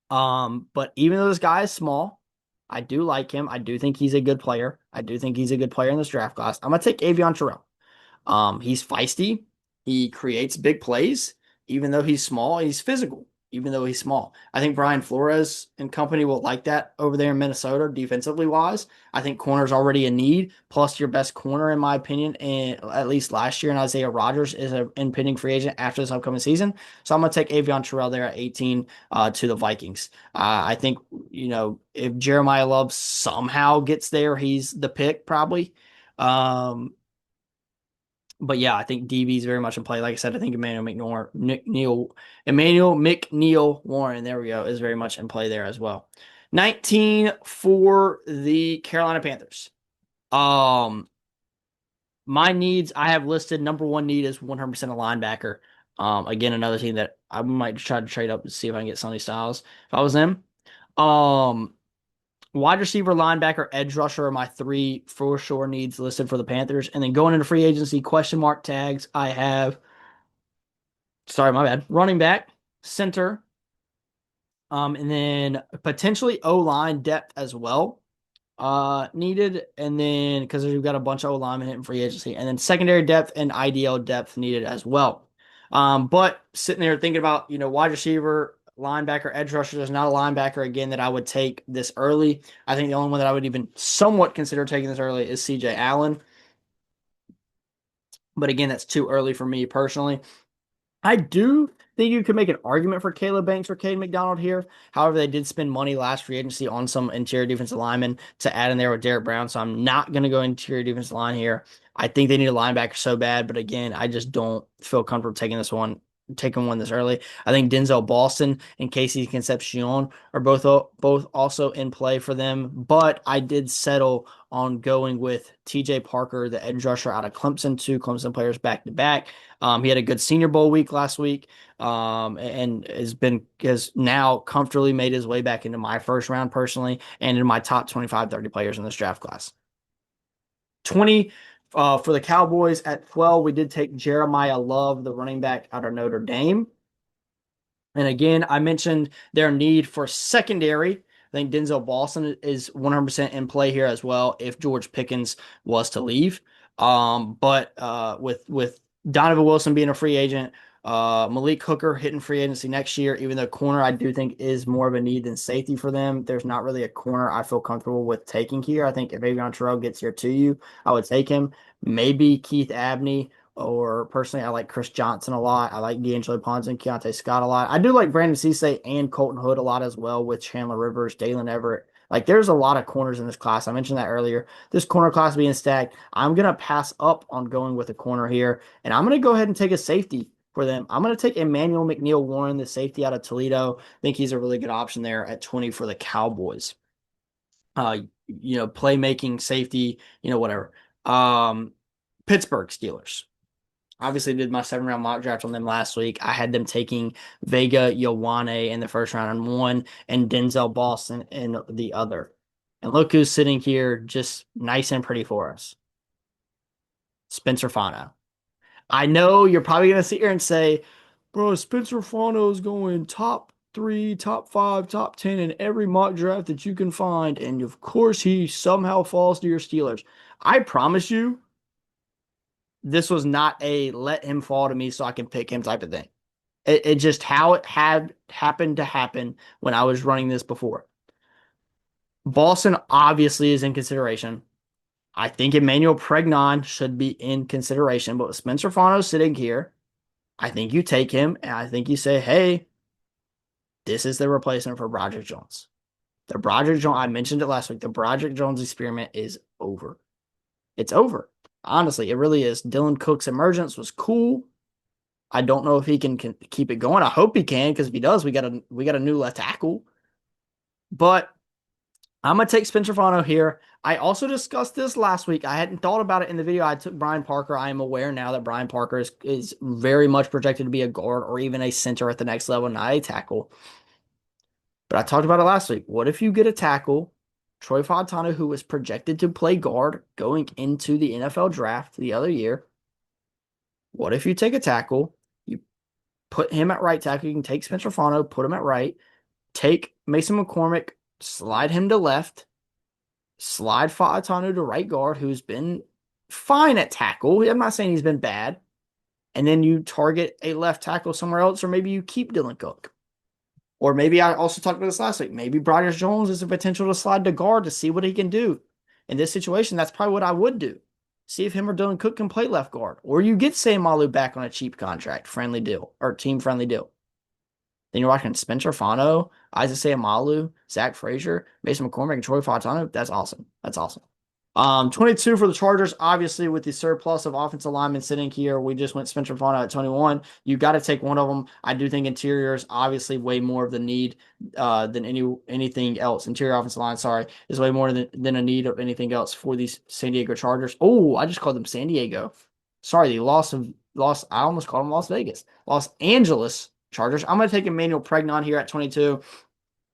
But even though this guy is small, I do like him. I do think he's a good player. I do think he's a good player in this draft class. I'm gonna take Avion Terrell. He's feisty. He creates big plays. Even though he's small, he's physical. Even though he's small, I think Brian Flores and company will like that over there in Minnesota, defensively wise. I think corner's already a need. Plus, your best corner, in my opinion, and at least last year, and Isaiah Rodgers is an impending free agent after this upcoming season. So I'm gonna take Avion Terrell there at 18 to the Vikings. I think if Jeremiah Love somehow gets there, he's the pick probably. But yeah, I think DB is very much in play. Like I said, I think Emmanuel McNeil Warren, there we go, is very much in play there as well. 19 for the Carolina Panthers. My needs, I have listed number one need is 100% a linebacker. Again, another team that I might try to trade up to see if I can get Sonny Styles if I was them. Um, Wide receiver, linebacker, edge rusher are my three for sure needs listed for the Panthers. And then going into free agency, question mark tags, I have, sorry, my bad, running back, center, and then potentially O line depth as well needed, and then because we've got a bunch of O linemen hitting free agency, and then secondary depth and IDL depth needed as well. But sitting there thinking about wide receiver, linebacker, edge rusher, there's not a linebacker again that I would take this early. I think the only one that I would even somewhat consider taking this early is CJ Allen. But again, that's too early for me personally. I do think you could make an argument for Caleb Banks or Cade McDonald here. However, they did spend money last free agency on some interior defensive linemen to add in there with Derek Brown, so I'm not going to go interior defensive line here. I think they need a linebacker so bad, but again, I just don't feel comfortable taking one this early. I think Denzel Boston and Casey Concepcion are both also in play for them, but I did settle on going with TJ Parker, the edge rusher out of Clemson, two Clemson players back to back. He had a good Senior Bowl week last week, and has now comfortably made his way back into my first round personally, and in my top 25, 30 players in this draft class. 20 for the Cowboys at 12, we did take Jeremiah Love, the running back out of Notre Dame. And again, I mentioned their need for secondary. I think Denzel Boston is 100% in play here as well if George Pickens was to leave. But with Donovan Wilson being a free agent, Malik Hooker hitting free agency next year, even though corner I do think is more of a need than safety for them. There's not really a corner I feel comfortable with taking here. I think if Avion Terrell gets here to you, I would take him. Maybe Keith Abney, or personally, I like Chris Johnson a lot. I like D'Angelo Ponce and Keontae Scott a lot. I do like Brandon Cisse and Colton Hood a lot as well with Chandler Rivers, Dalen Everett. Like, there's a lot of corners in this class. I mentioned that earlier. This corner class being stacked, I'm going to pass up on going with a corner here, and I'm going to go ahead and take a safety for them. I'm going to take Emmanuel McNeil Warren, the safety out of Toledo. I think he's a really good option there at 20 for the Cowboys. Playmaking, safety, whatever. Pittsburgh Steelers. Obviously, did my 7 round mock draft on them last week. I had them taking Vega Ioane in the first round on one and Denzel Boston in the other. And look who's sitting here just nice and pretty for us. Spencer Fano. I know you're probably going to sit here and say, bro, Spencer Fano is going top three, top five, top 10 in every mock draft that you can find. And of course, he somehow falls to your Steelers. I promise you, this was not a let him fall to me so I can pick him type of thing. It just how it had happened to happen when I was running this before. Boston obviously is in consideration. I think Emmanuel Pregnon should be in consideration, but with Spencer Fano sitting here, I think you take him and I think you say, hey, this is the replacement for Broderick Jones. The Broderick Jones, I mentioned it last week, the Broderick Jones experiment is over. It's over. Honestly, it really is. Dylan Cook's emergence was cool. I don't know if he can keep it going. I hope he can, because if he does, we got a new left tackle. But I'm gonna take Spencer Fano here. I also discussed this last week. I hadn't thought about it in the video. I took Brian Parker. I am aware now that Brian Parker is very much projected to be a guard or even a center at the next level, not a tackle. But I talked about it last week. What if you get a tackle, Troy Fontana, who was projected to play guard going into the NFL draft the other year? What if you take a tackle, you put him at right tackle, you can take Spencer Fano, put him at right, take Mason McCormick, slide him to left, slide Faatanu to right guard, who's been fine at tackle. I'm not saying he's been bad. And then you target a left tackle somewhere else, or maybe you keep Dylan Cook. Or maybe I also talked about this last week. Maybe Broderick Jones is a potential to slide to guard to see what he can do. In this situation, that's probably what I would do. See if him or Dylan Cook can play left guard. Or you get Sam Malu back on a cheap contract, friendly deal, or team-friendly deal. Then you're watching Spencer Fano, Isaiah Malu, Zach Frazier, Mason McCormick, and Troy Fontana. That's awesome. That's awesome. 22 for the Chargers, obviously with the surplus of offensive linemen sitting here. We just went Spencer Fano at 21. You got to take one of them. I do think interior is obviously way more of the need than anything else. Interior offensive line, sorry, is way more than a need of anything else for these San Diego Chargers. Oh, I just called them San Diego. Sorry, the loss. I almost called them Las Vegas, Los Angeles Chargers. I'm going to take Emmanuel Pregnon here at 22.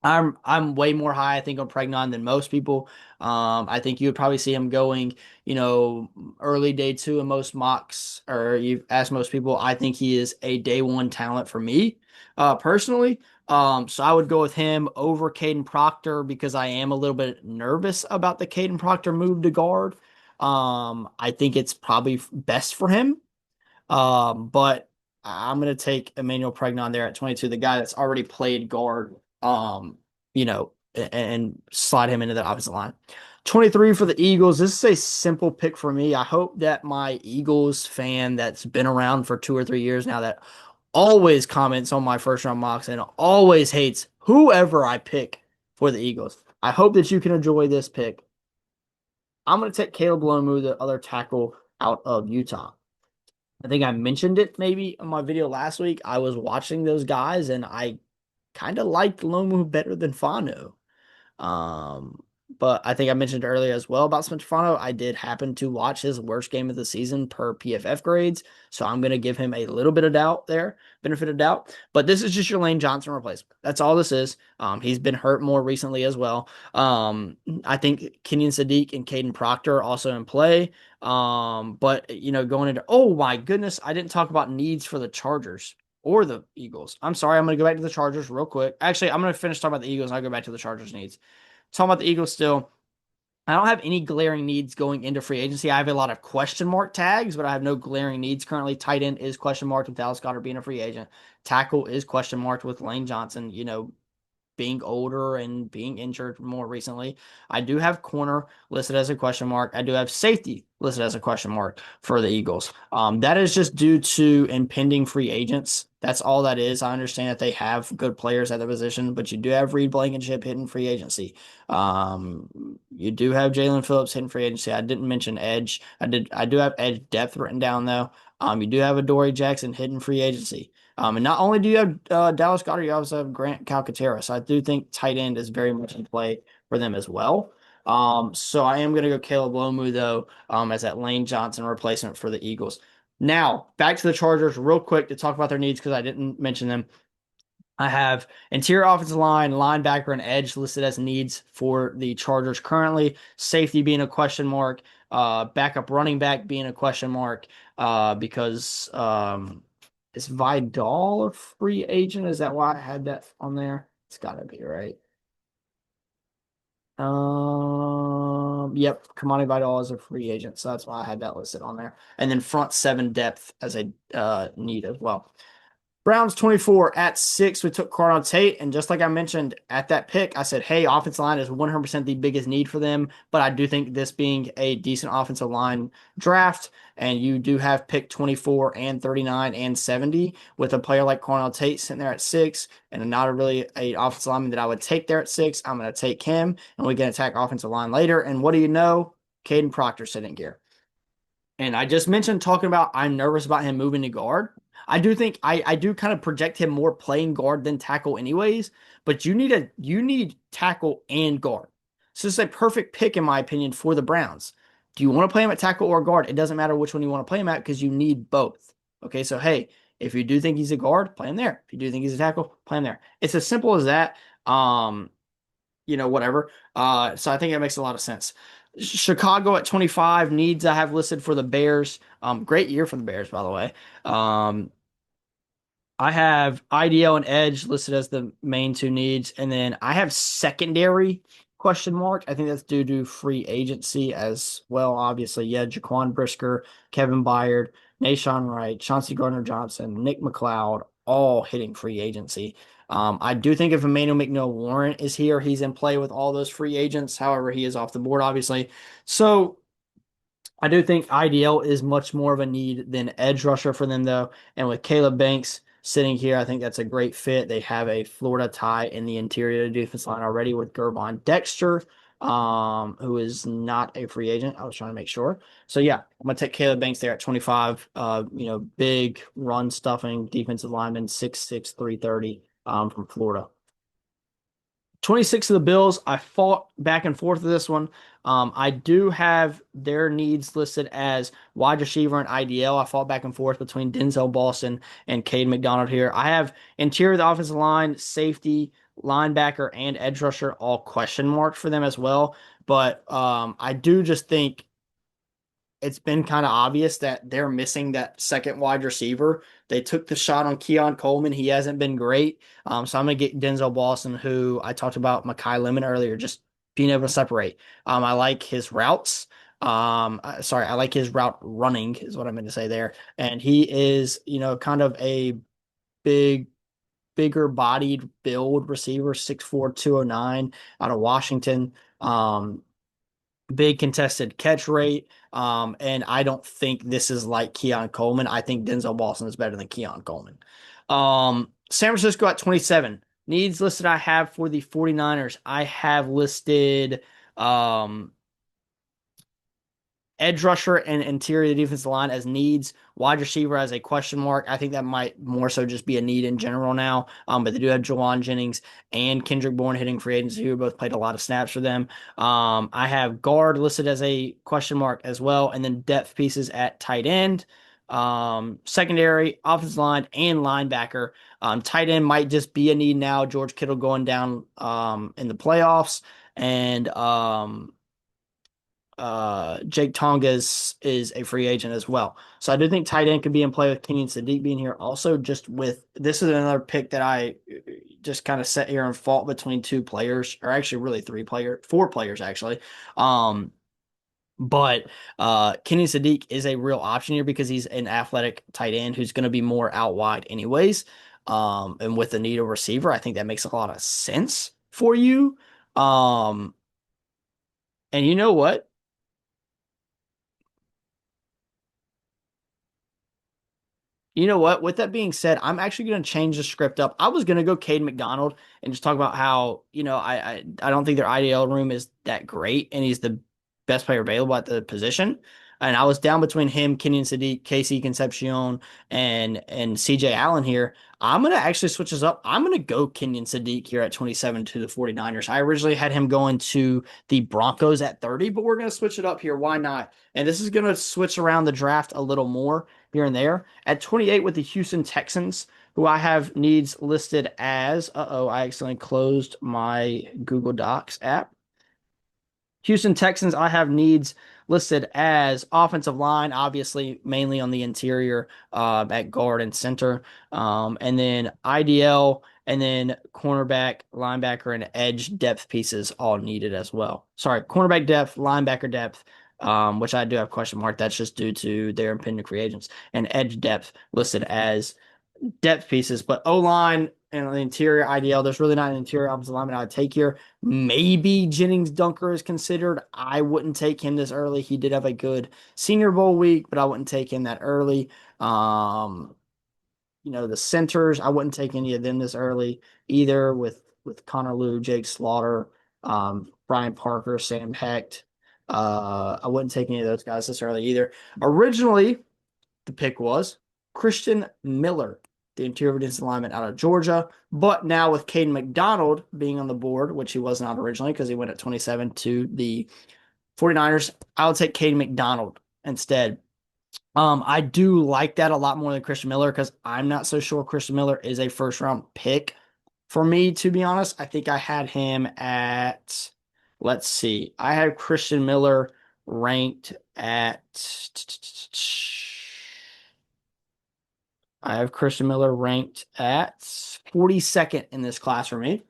I'm way more high, I think, on Pregnon than most people. I think you would probably see him going, early day two in most mocks, or you ask most people. I think he is a day one talent for me, personally. So I would go with him over Caden Proctor because I am a little bit nervous about the Caden Proctor move to guard. I think it's probably best for him. But I'm going to take Emmanuel Pregnon there at 22, the guy that's already played guard, and slide him into the opposite line. 23 for the Eagles. This is a simple pick for me. I hope that my Eagles fan that's been around for 2 or 3 years now that always comments on my first round mocks and always hates whoever I pick for the Eagles. I hope that you can enjoy this pick. I'm going to take Caleb Lomu, the other tackle out of Utah. I think I mentioned it maybe in my video last week. I was watching those guys and I kind of liked Lomu better than Fano. Um, but I think I mentioned earlier as well about Spencer Fano. I did happen to watch his worst game of the season per PFF grades, so I'm going to give him a little bit of doubt there, benefit of doubt. But this is just your Lane Johnson replacement. That's all this is. He's been hurt more recently as well. I think Kenyon Sadiq and Caden Proctor are also in play. But going into oh my goodness, I didn't talk about needs for the Chargers or the Eagles. I'm sorry, I'm going to go back to the Chargers real quick. Actually, I'm going to finish talking about the Eagles and I'll go back to the Chargers needs. Talking about the Eagles still, I don't have any glaring needs going into free agency. I have a lot of question mark tags, but I have no glaring needs currently. Tight end is question marked with Dallas Goedert being a free agent. Tackle is question marked with Lane Johnson, being older and being injured more recently. I do have corner listed as a question mark. I do have safety listed as a question mark for the Eagles. That is just due to impending free agents. That's all that is. I understand that they have good players at the position, but you do have Reed Blankenship hitting free agency. You do have Jalen Phillips hitting free agency. I didn't mention edge. I do have edge depth written down though. You do have Adoree Jackson hitting free agency. And not only do you have Dallas Goedert, you also have Grant Calcaterra. So I do think tight end is very much in play for them as well. So I am going to go Caleb Lomu, though, as that Lane Johnson replacement for the Eagles. Now, back to the Chargers real quick to talk about their needs because I didn't mention them. I have interior offensive line, linebacker, and edge listed as needs for the Chargers currently. Safety being a question mark, backup running back being a question mark, because is Vidal a free agent? Is that why I had that on there? It's got to be right. Yep, Kamani Vidal is a free agent, so that's why I had that listed on there. And then front seven depth as a need as well. Browns 24 at 6. We took Carnell Tate, and just like I mentioned at that pick, I said, hey, offensive line is 100% the biggest need for them, but I do think this being a decent offensive line draft, and you do have pick 24 and 39 and 70 with a player like Carnell Tate sitting there at 6, and not really a offensive lineman that I would take there at 6. I'm going to take him, and we can attack offensive line later, and what do you know? Caden Proctor sitting here. And I just mentioned talking about I'm nervous about him moving to guard. I do think I do kind of project him more playing guard than tackle anyways, but you need tackle and guard. So it's a perfect pick in my opinion for the Browns. Do you want to play him at tackle or guard? It doesn't matter which one you want to play him at because you need both. Okay, so hey, if you do think he's a guard, play him there. If you do think he's a tackle, play him there. It's as simple as that. Whatever. So I think that makes a lot of sense. Chicago at 25 needs I have listed for the Bears. Great year for the Bears, by the way. I have IDL and edge listed as the main two needs, and then I have secondary question mark. I think that's due to free agency as well. Obviously, yeah, Jaquan Brisker, Kevin Byard, Nashawn Wright, Chauncey Gardner-Johnson, Nick McLeod, all hitting free agency. I do think if Emmanuel McNeil-Warren is here, he's in play with all those free agents. However, he is off the board, obviously. So I do think IDL is much more of a need than edge rusher for them, though. And with Caleb Banks sitting here, I think that's a great fit. They have a Florida tie in the interior defense line already with Gervon Dexter. who is not a free agent. I was trying to make sure. So yeah, I'm gonna take Caleb Banks there at 25. Big run stuffing defensive lineman, 6'6", 330, from Florida. 26 of the Bills. I fought back and forth with this one. I do have their needs listed as wide receiver and IDL. I fought back and forth between Denzel Boston and Cade McDonald here. I have interior of the offensive line, safety, linebacker, and edge rusher all question marks for them as well. But I do just think it's been kind of obvious that they're missing that second wide receiver. They took the shot on Keon Coleman. He hasn't been great. So I'm going to get Denzel Boston, who I talked about Makai Lemon earlier, just being able to separate. I like his routes. I like his route running is what I meant to say there. And he is, kind of a big, bigger bodied build receiver, 6'4", 209 out of Washington. Big contested catch rate. And I don't think this is like Keon Coleman. I think Denzel Boston is better than Keon Coleman. San Francisco at 27. Needs listed I have for the 49ers. I have listed um, edge rusher and interior defensive line as needs. Wide receiver as a question mark. I think that might more so just be a need in general now. But they do have Jawan Jennings and Kendrick Bourne hitting free agency, who both played a lot of snaps for them. I have guard listed as a question mark as well, and then depth pieces at tight end. Secondary, offensive line, and linebacker. Tight end might just be a need now. George Kittle going down in the playoffs, and Jake Tonga is a free agent as well. So I do think tight end could be in play with Kenyon Sadiq being here. Also, just with this is another pick that I just kind of set here and fought between two players, or actually really four players actually. But Kenyon Sadiq is a real option here because he's an athletic tight end who's going to be more out wide anyways. And with the need of receiver, I think that makes a lot of sense for you. And you know what? You know what? With that being said, I'm actually going to change the script up. I was going to go Cade McDonald and just talk about how, I don't think their IDL room is that great, and he's the best player available at the position. And I was down between him, Kenyon Sadiq, Casey Concepcion, and CJ Allen here. I'm going to actually switch this up. I'm going to go Kenyon Sadiq here at 27 to the 49ers. I originally had him going to the Broncos at 30, but we're going to switch it up here. Why not? And this is going to switch around the draft a little more here and there. At 28 with the Houston Texans, who I have needs listed as, I accidentally closed my Google Docs app. Houston Texans, I have needs listed as offensive line, obviously mainly on the interior at guard and center, and then IDL, and then cornerback, linebacker, and edge depth pieces all needed as well. Sorry, cornerback depth, linebacker depth, which I do have question mark. That's just due to their impending free agents, and edge depth listed as depth pieces, but O-line and the interior IDL, there's really not an interior offensive lineman I would take here. Maybe Jennings Dunker is considered. I wouldn't take him this early. He did have a good Senior Bowl week, but I wouldn't take him that early. The centers, I wouldn't take any of them this early either with Connor Lew, Jake Slaughter, Brian Parker, Sam Hecht. I wouldn't take any of those guys this early either. Originally, the pick was Christian Miller, the interior defensive lineman out of Georgia. But now with Caden McDonald being on the board, which he was not originally because he went at 27 to the 49ers, I'll take Caden McDonald instead. I do like that a lot more than Christian Miller because I'm not so sure Christian Miller is a first round pick for me, to be honest. I think I had him at, let's see, I had Christian Miller ranked at I have Christian Miller ranked at 42nd in this class for me.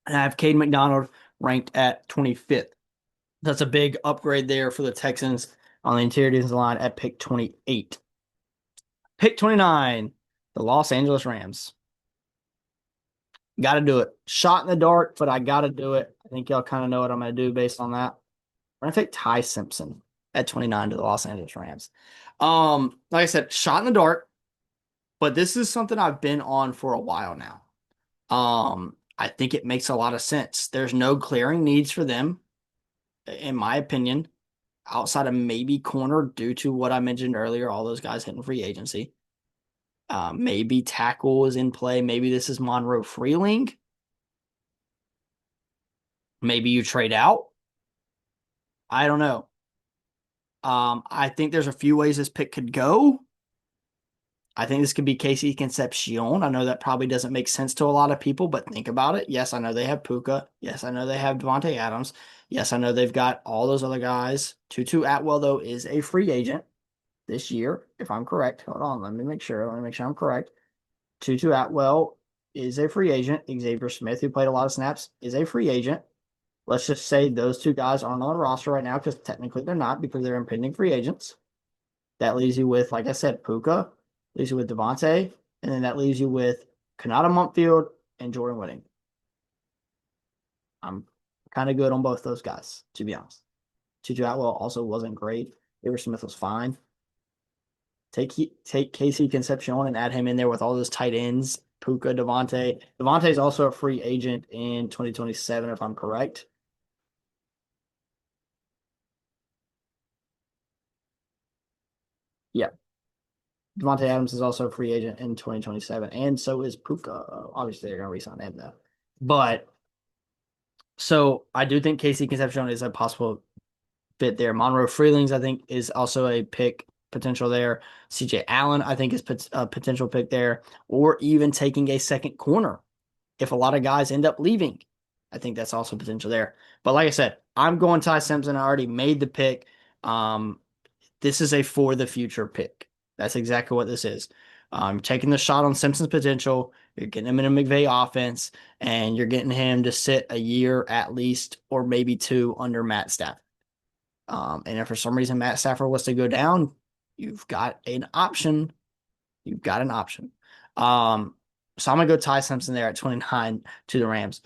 And I have Cade McDonald ranked at 25th. That's a big upgrade there for the Texans on the interior defensive line at pick 28. Pick 29, the Los Angeles Rams. Got to do it. Shot in the dark, but I got to do it. I think y'all kind of know what I'm going to do based on that. We're going to take Ty Simpson at 29 to the Los Angeles Rams. Like I said, shot in the dark, but this is something I've been on for a while now. I think it makes a lot of sense. There's no glaring needs for them, in my opinion, outside of maybe corner due to what I mentioned earlier, all those guys hitting free agency. Maybe tackle is in play. Maybe this is Monroe Freeling. Maybe you trade out. I don't know. I think there's a few ways this pick could go. I think this could be Casey Concepcion. I know that probably doesn't make sense to a lot of people, but think about it. Yes, I know they have Puka. Yes, I know they have Devontae Adams. Yes, I know they've got all those other guys. Tutu Atwell, though, is a free agent this year, if I'm correct. Hold on, let me make sure. Let me make sure I'm correct. Tutu Atwell is a free agent. Xavier Smith, who played a lot of snaps, is a free agent. Let's just say those two guys aren't on the roster right now because technically they're not because they're impending free agents. That leaves you with, like I said, Puka, leaves you with Devontae, and then that leaves you with Kanata Mumpfield and Jordan Whitting. I'm kind of good on both those guys, to be honest. Tutu Atwell also wasn't great. Xavier Smith was fine. Take Casey Concepcion and add him in there with all those tight ends, Puka, Devontae. Devontae is also a free agent in 2027, if I'm correct. Yeah. Devontae Adams is also a free agent in 2027, and so is Puka. Obviously, they're going to re-sign him though. But so I do think Casey Concepcion is a possible fit there. Monroe Freelings, I think, is also a pick potential there. CJ Allen, I think, is a potential pick there, or even taking a second corner if a lot of guys end up leaving. I think that's also potential there. But like I said, I'm going Ty Simpson. I already made the pick. Um, this is a for the future pick. That's exactly what this is. Taking the shot on Simpson's potential. You're getting him in a McVay offense, and you're getting him to sit a year at least, or maybe two under Matt Stafford. And if for some reason Matt Stafford was to go down, you've got an option. You've got an option. Um, so I'm gonna go Ty Simpson there at 29 to the Rams.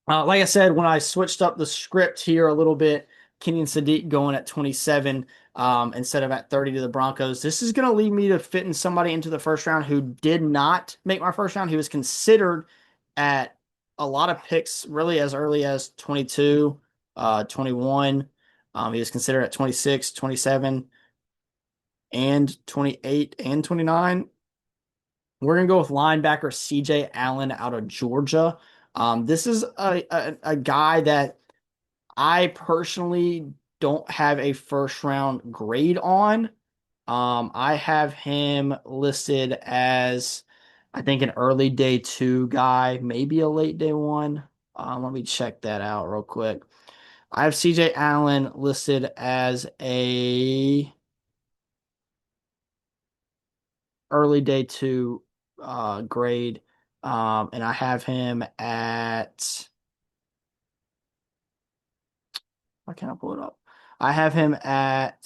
Like I said, when I switched up the script here a little bit, Kenyon Sadiq going at 27 instead of at 30 to the Broncos. This is going to lead me to fitting somebody into the first round who did not make my first round. He was considered at a lot of picks really as early as 22, 21. He was considered at 26, 27, and 28 and 29. We're going to go with linebacker CJ Allen out of Georgia. This is a guy that I personally don't have a first round grade on. I have him listed as, I think, an early day two guy, maybe a late day one. Let me check that out real quick. I have CJ Allen listed as a early day two grade. And I have him at, why can't I pull it up? I have him at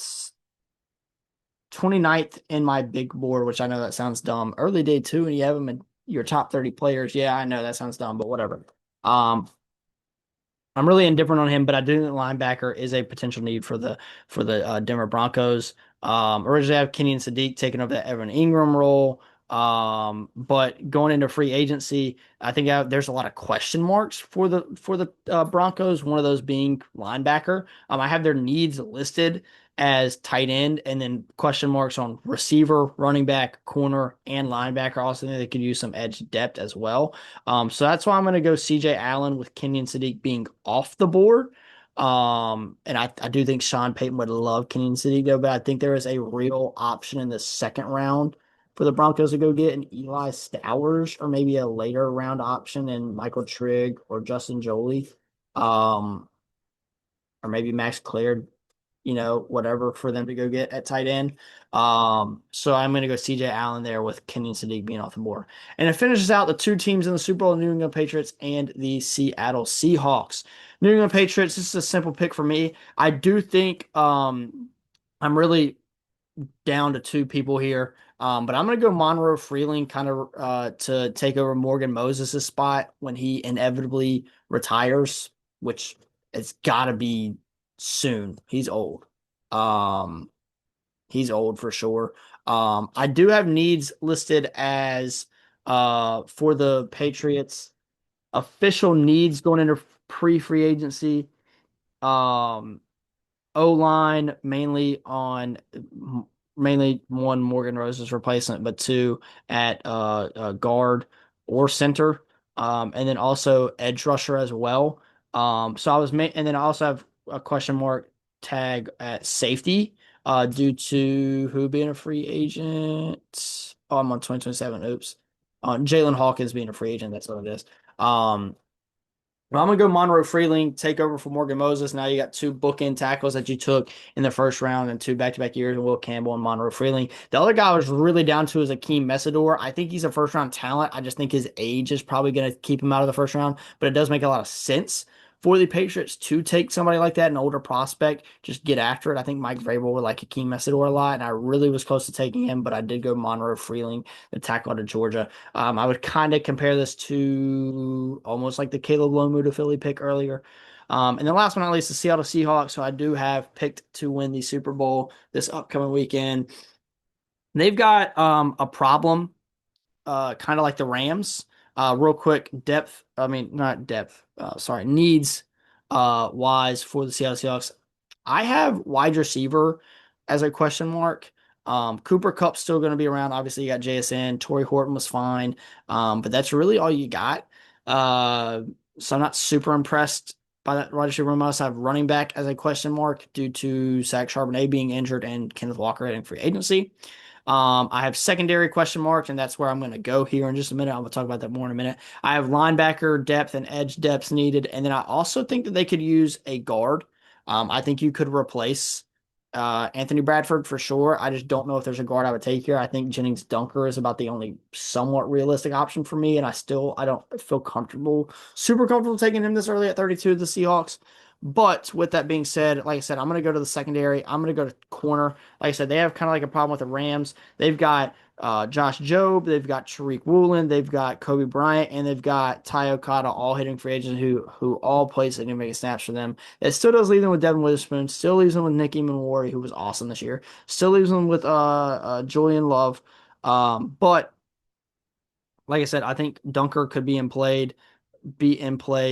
29th in my big board, which I know that sounds dumb. Early day two, and you have him in your top 30 players. Yeah, I know that sounds dumb, but whatever. Um, I'm really indifferent on him, but I do think linebacker is a potential need for the Denver Broncos. Originally, I have Kenyon Sadiq taking over that Evan Ingram role. But going into free agency, I think there's a lot of question marks for the Broncos. One of those being linebacker. I have their needs listed as tight end, and then question marks on receiver, running back, corner, and linebacker. Also, think they could use some edge depth as well. So that's why I'm going to go CJ Allen with Kenyon Sadiq being off the board. And I do think Sean Payton would love Kenyon Sadiq though, but I think there is a real option in the second round for the Broncos to go get an Eli Stowers or maybe a later round option in Michael Trigg or Justin Jolie. Or maybe Max Clear, whatever for them to go get at tight end. So I'm going to go CJ Allen there with Kenyon Sadiq being off the board. And it finishes out the two teams in the Super Bowl, New England Patriots and the Seattle Seahawks. New England Patriots, this is a simple pick for me. I do think I'm really down to two people here. But I'm going to go Monroe Freeling kind of to take over Morgan Moses' spot when he inevitably retires, which it's got to be soon. He's old. Um, he's old for sure. I do have needs listed as for the Patriots. Official needs going into pre-free agency. Um, O line mainly one Morgan Rose's replacement, but two at guard or center, and then also edge rusher as well. So I was and then I also have a question mark tag at safety, due to who being a free agent. Oh, I'm on 2027. Oops. Jalen Hawkins being a free agent. That's what it is. Um, well, I'm gonna go Monroe Freeling, take over for Morgan Moses. Now you got two bookend tackles that you took in the first round and two back-to-back years, Will Campbell and Monroe Freeling. The other guy I was really down to is Akeem Messidor. I think he's a first-round talent. I just think his age is probably gonna keep him out of the first round, but it does make a lot of sense for the Patriots to take somebody like that, an older prospect, just get after it. I think Mike Vrabel would like Akeem Messidor a lot, and I really was close to taking him, but I did go Monroe Freeling, the tackle out of Georgia. I would kind of compare this to almost like the Caleb Lomu to Philly pick earlier. And then last but not least, the Seattle Seahawks, who I do have picked to win the Super Bowl this upcoming weekend. They've got a problem, kind of like the Rams. Real quick, depth, I mean, not depth, sorry, needs wise for the Seattle Seahawks. I have wide receiver as a question mark. Cooper Kupp's still going to be around. Obviously, you got JSN. Torrey Horton was fine. But that's really all you got. Uh, so I'm not super impressed by that wide receiver room. I also have running back as a question mark due to Zach Charbonnet being injured and Kenneth Walker hitting free agency. I have secondary question marks, and that's where I'm going to go here in just a minute. I'm going to talk about that more in a minute. I have linebacker depth and edge depths needed, and then I also think that they could use a guard. I think you could replace Anthony Bradford for sure. I just don't know if there's a guard I would take here. I think Jennings Dunker is about the only somewhat realistic option for me, and I don't feel super comfortable taking him this early at 32 to the Seahawks. But with that being said, like I said, I'm going to go to the secondary. I'm going to go to corner. Like I said, they have kind of like a problem with the Rams. They've got Josh Jobe, they've got Tariq Woolen, they've got Kobe Bryant, and they've got Ty Okada, all hitting free agents who all play significant snaps for them. It still does leave them with Devin Witherspoon, still leaves them with Nicky Manwari, who was awesome this year, still leaves them with Julian Love. But like I said, I think Dunker could be in play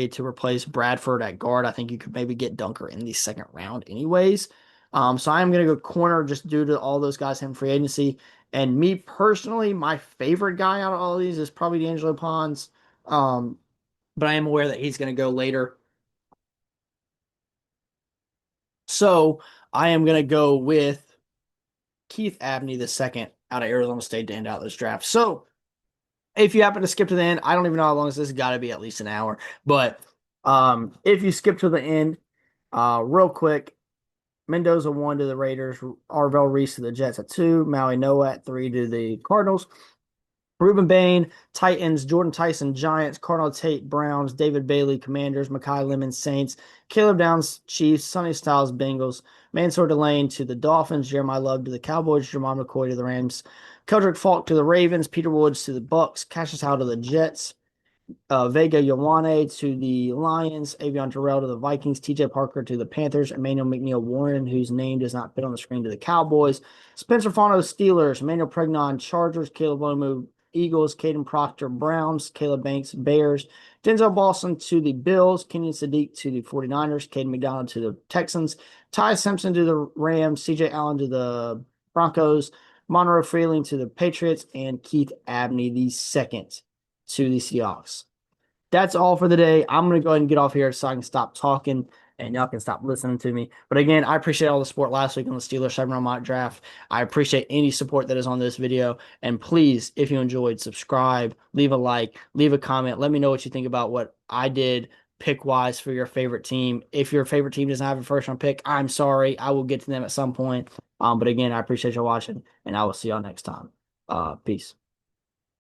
to replace Bradford at guard. I think you could maybe get Dunker in the second round anyways. So I'm going to go corner just due to all those guys having free agency. And me personally, my favorite guy out of all of these is probably D'Angelo Pons. Um, but I am aware that he's going to go later. So I am going to go with Keith Abney the second out of Arizona State to end out this draft. So if you happen to skip to the end, I don't even know how long this has got to be at least an hour. But if you skip to the end, real quick, Mendoza 1 to the Raiders, Arvell Reese to the Jets at 2, Maui Noah at 3 to the Cardinals, Ruben Bain, Titans, Jordan Tyson, Giants, Cardinal Tate, Browns, David Bailey, Commanders, Makai Lemon, Saints, Caleb Downs, Chiefs, Sonny Styles, Bengals, Mansour Delane to the Dolphins, Jeremiah Love to the Cowboys, Jermon McCoy to the Rams, Keldrick Falk to the Ravens, Peter Woods to the Bucks, Cassius Howe to the Jets, Vega Ioane to the Lions, Avion Terrell to the Vikings, TJ Parker to the Panthers, Emmanuel McNeil Warren, whose name does not fit on the screen, to the Cowboys, Spencer Fano Steelers, Emmanuel Pregnon Chargers, Caleb Lomu Eagles, Caden Proctor Browns, Caleb Banks Bears, Denzel Boston to the Bills, Kenyon Sadiq to the 49ers, Caden McDonald to the Texans, Ty Simpson to the Rams, CJ Allen to the Broncos, Monroe Freeling to the Patriots, and Keith Abney the second to the Seahawks. That's all for the day. I'm going to go ahead and get off here so I can stop talking and y'all can stop listening to me. But again, I appreciate all the support last week on the Steelers 7-round mock draft. I appreciate any support that is on this video. And please, if you enjoyed, subscribe, leave a like, leave a comment. Let me know what you think about what I did pick-wise for your favorite team. If your favorite team doesn't have a first-round pick, I'm sorry. I will get to them at some point. But again, I appreciate you watching, and I will see y'all next time. Peace.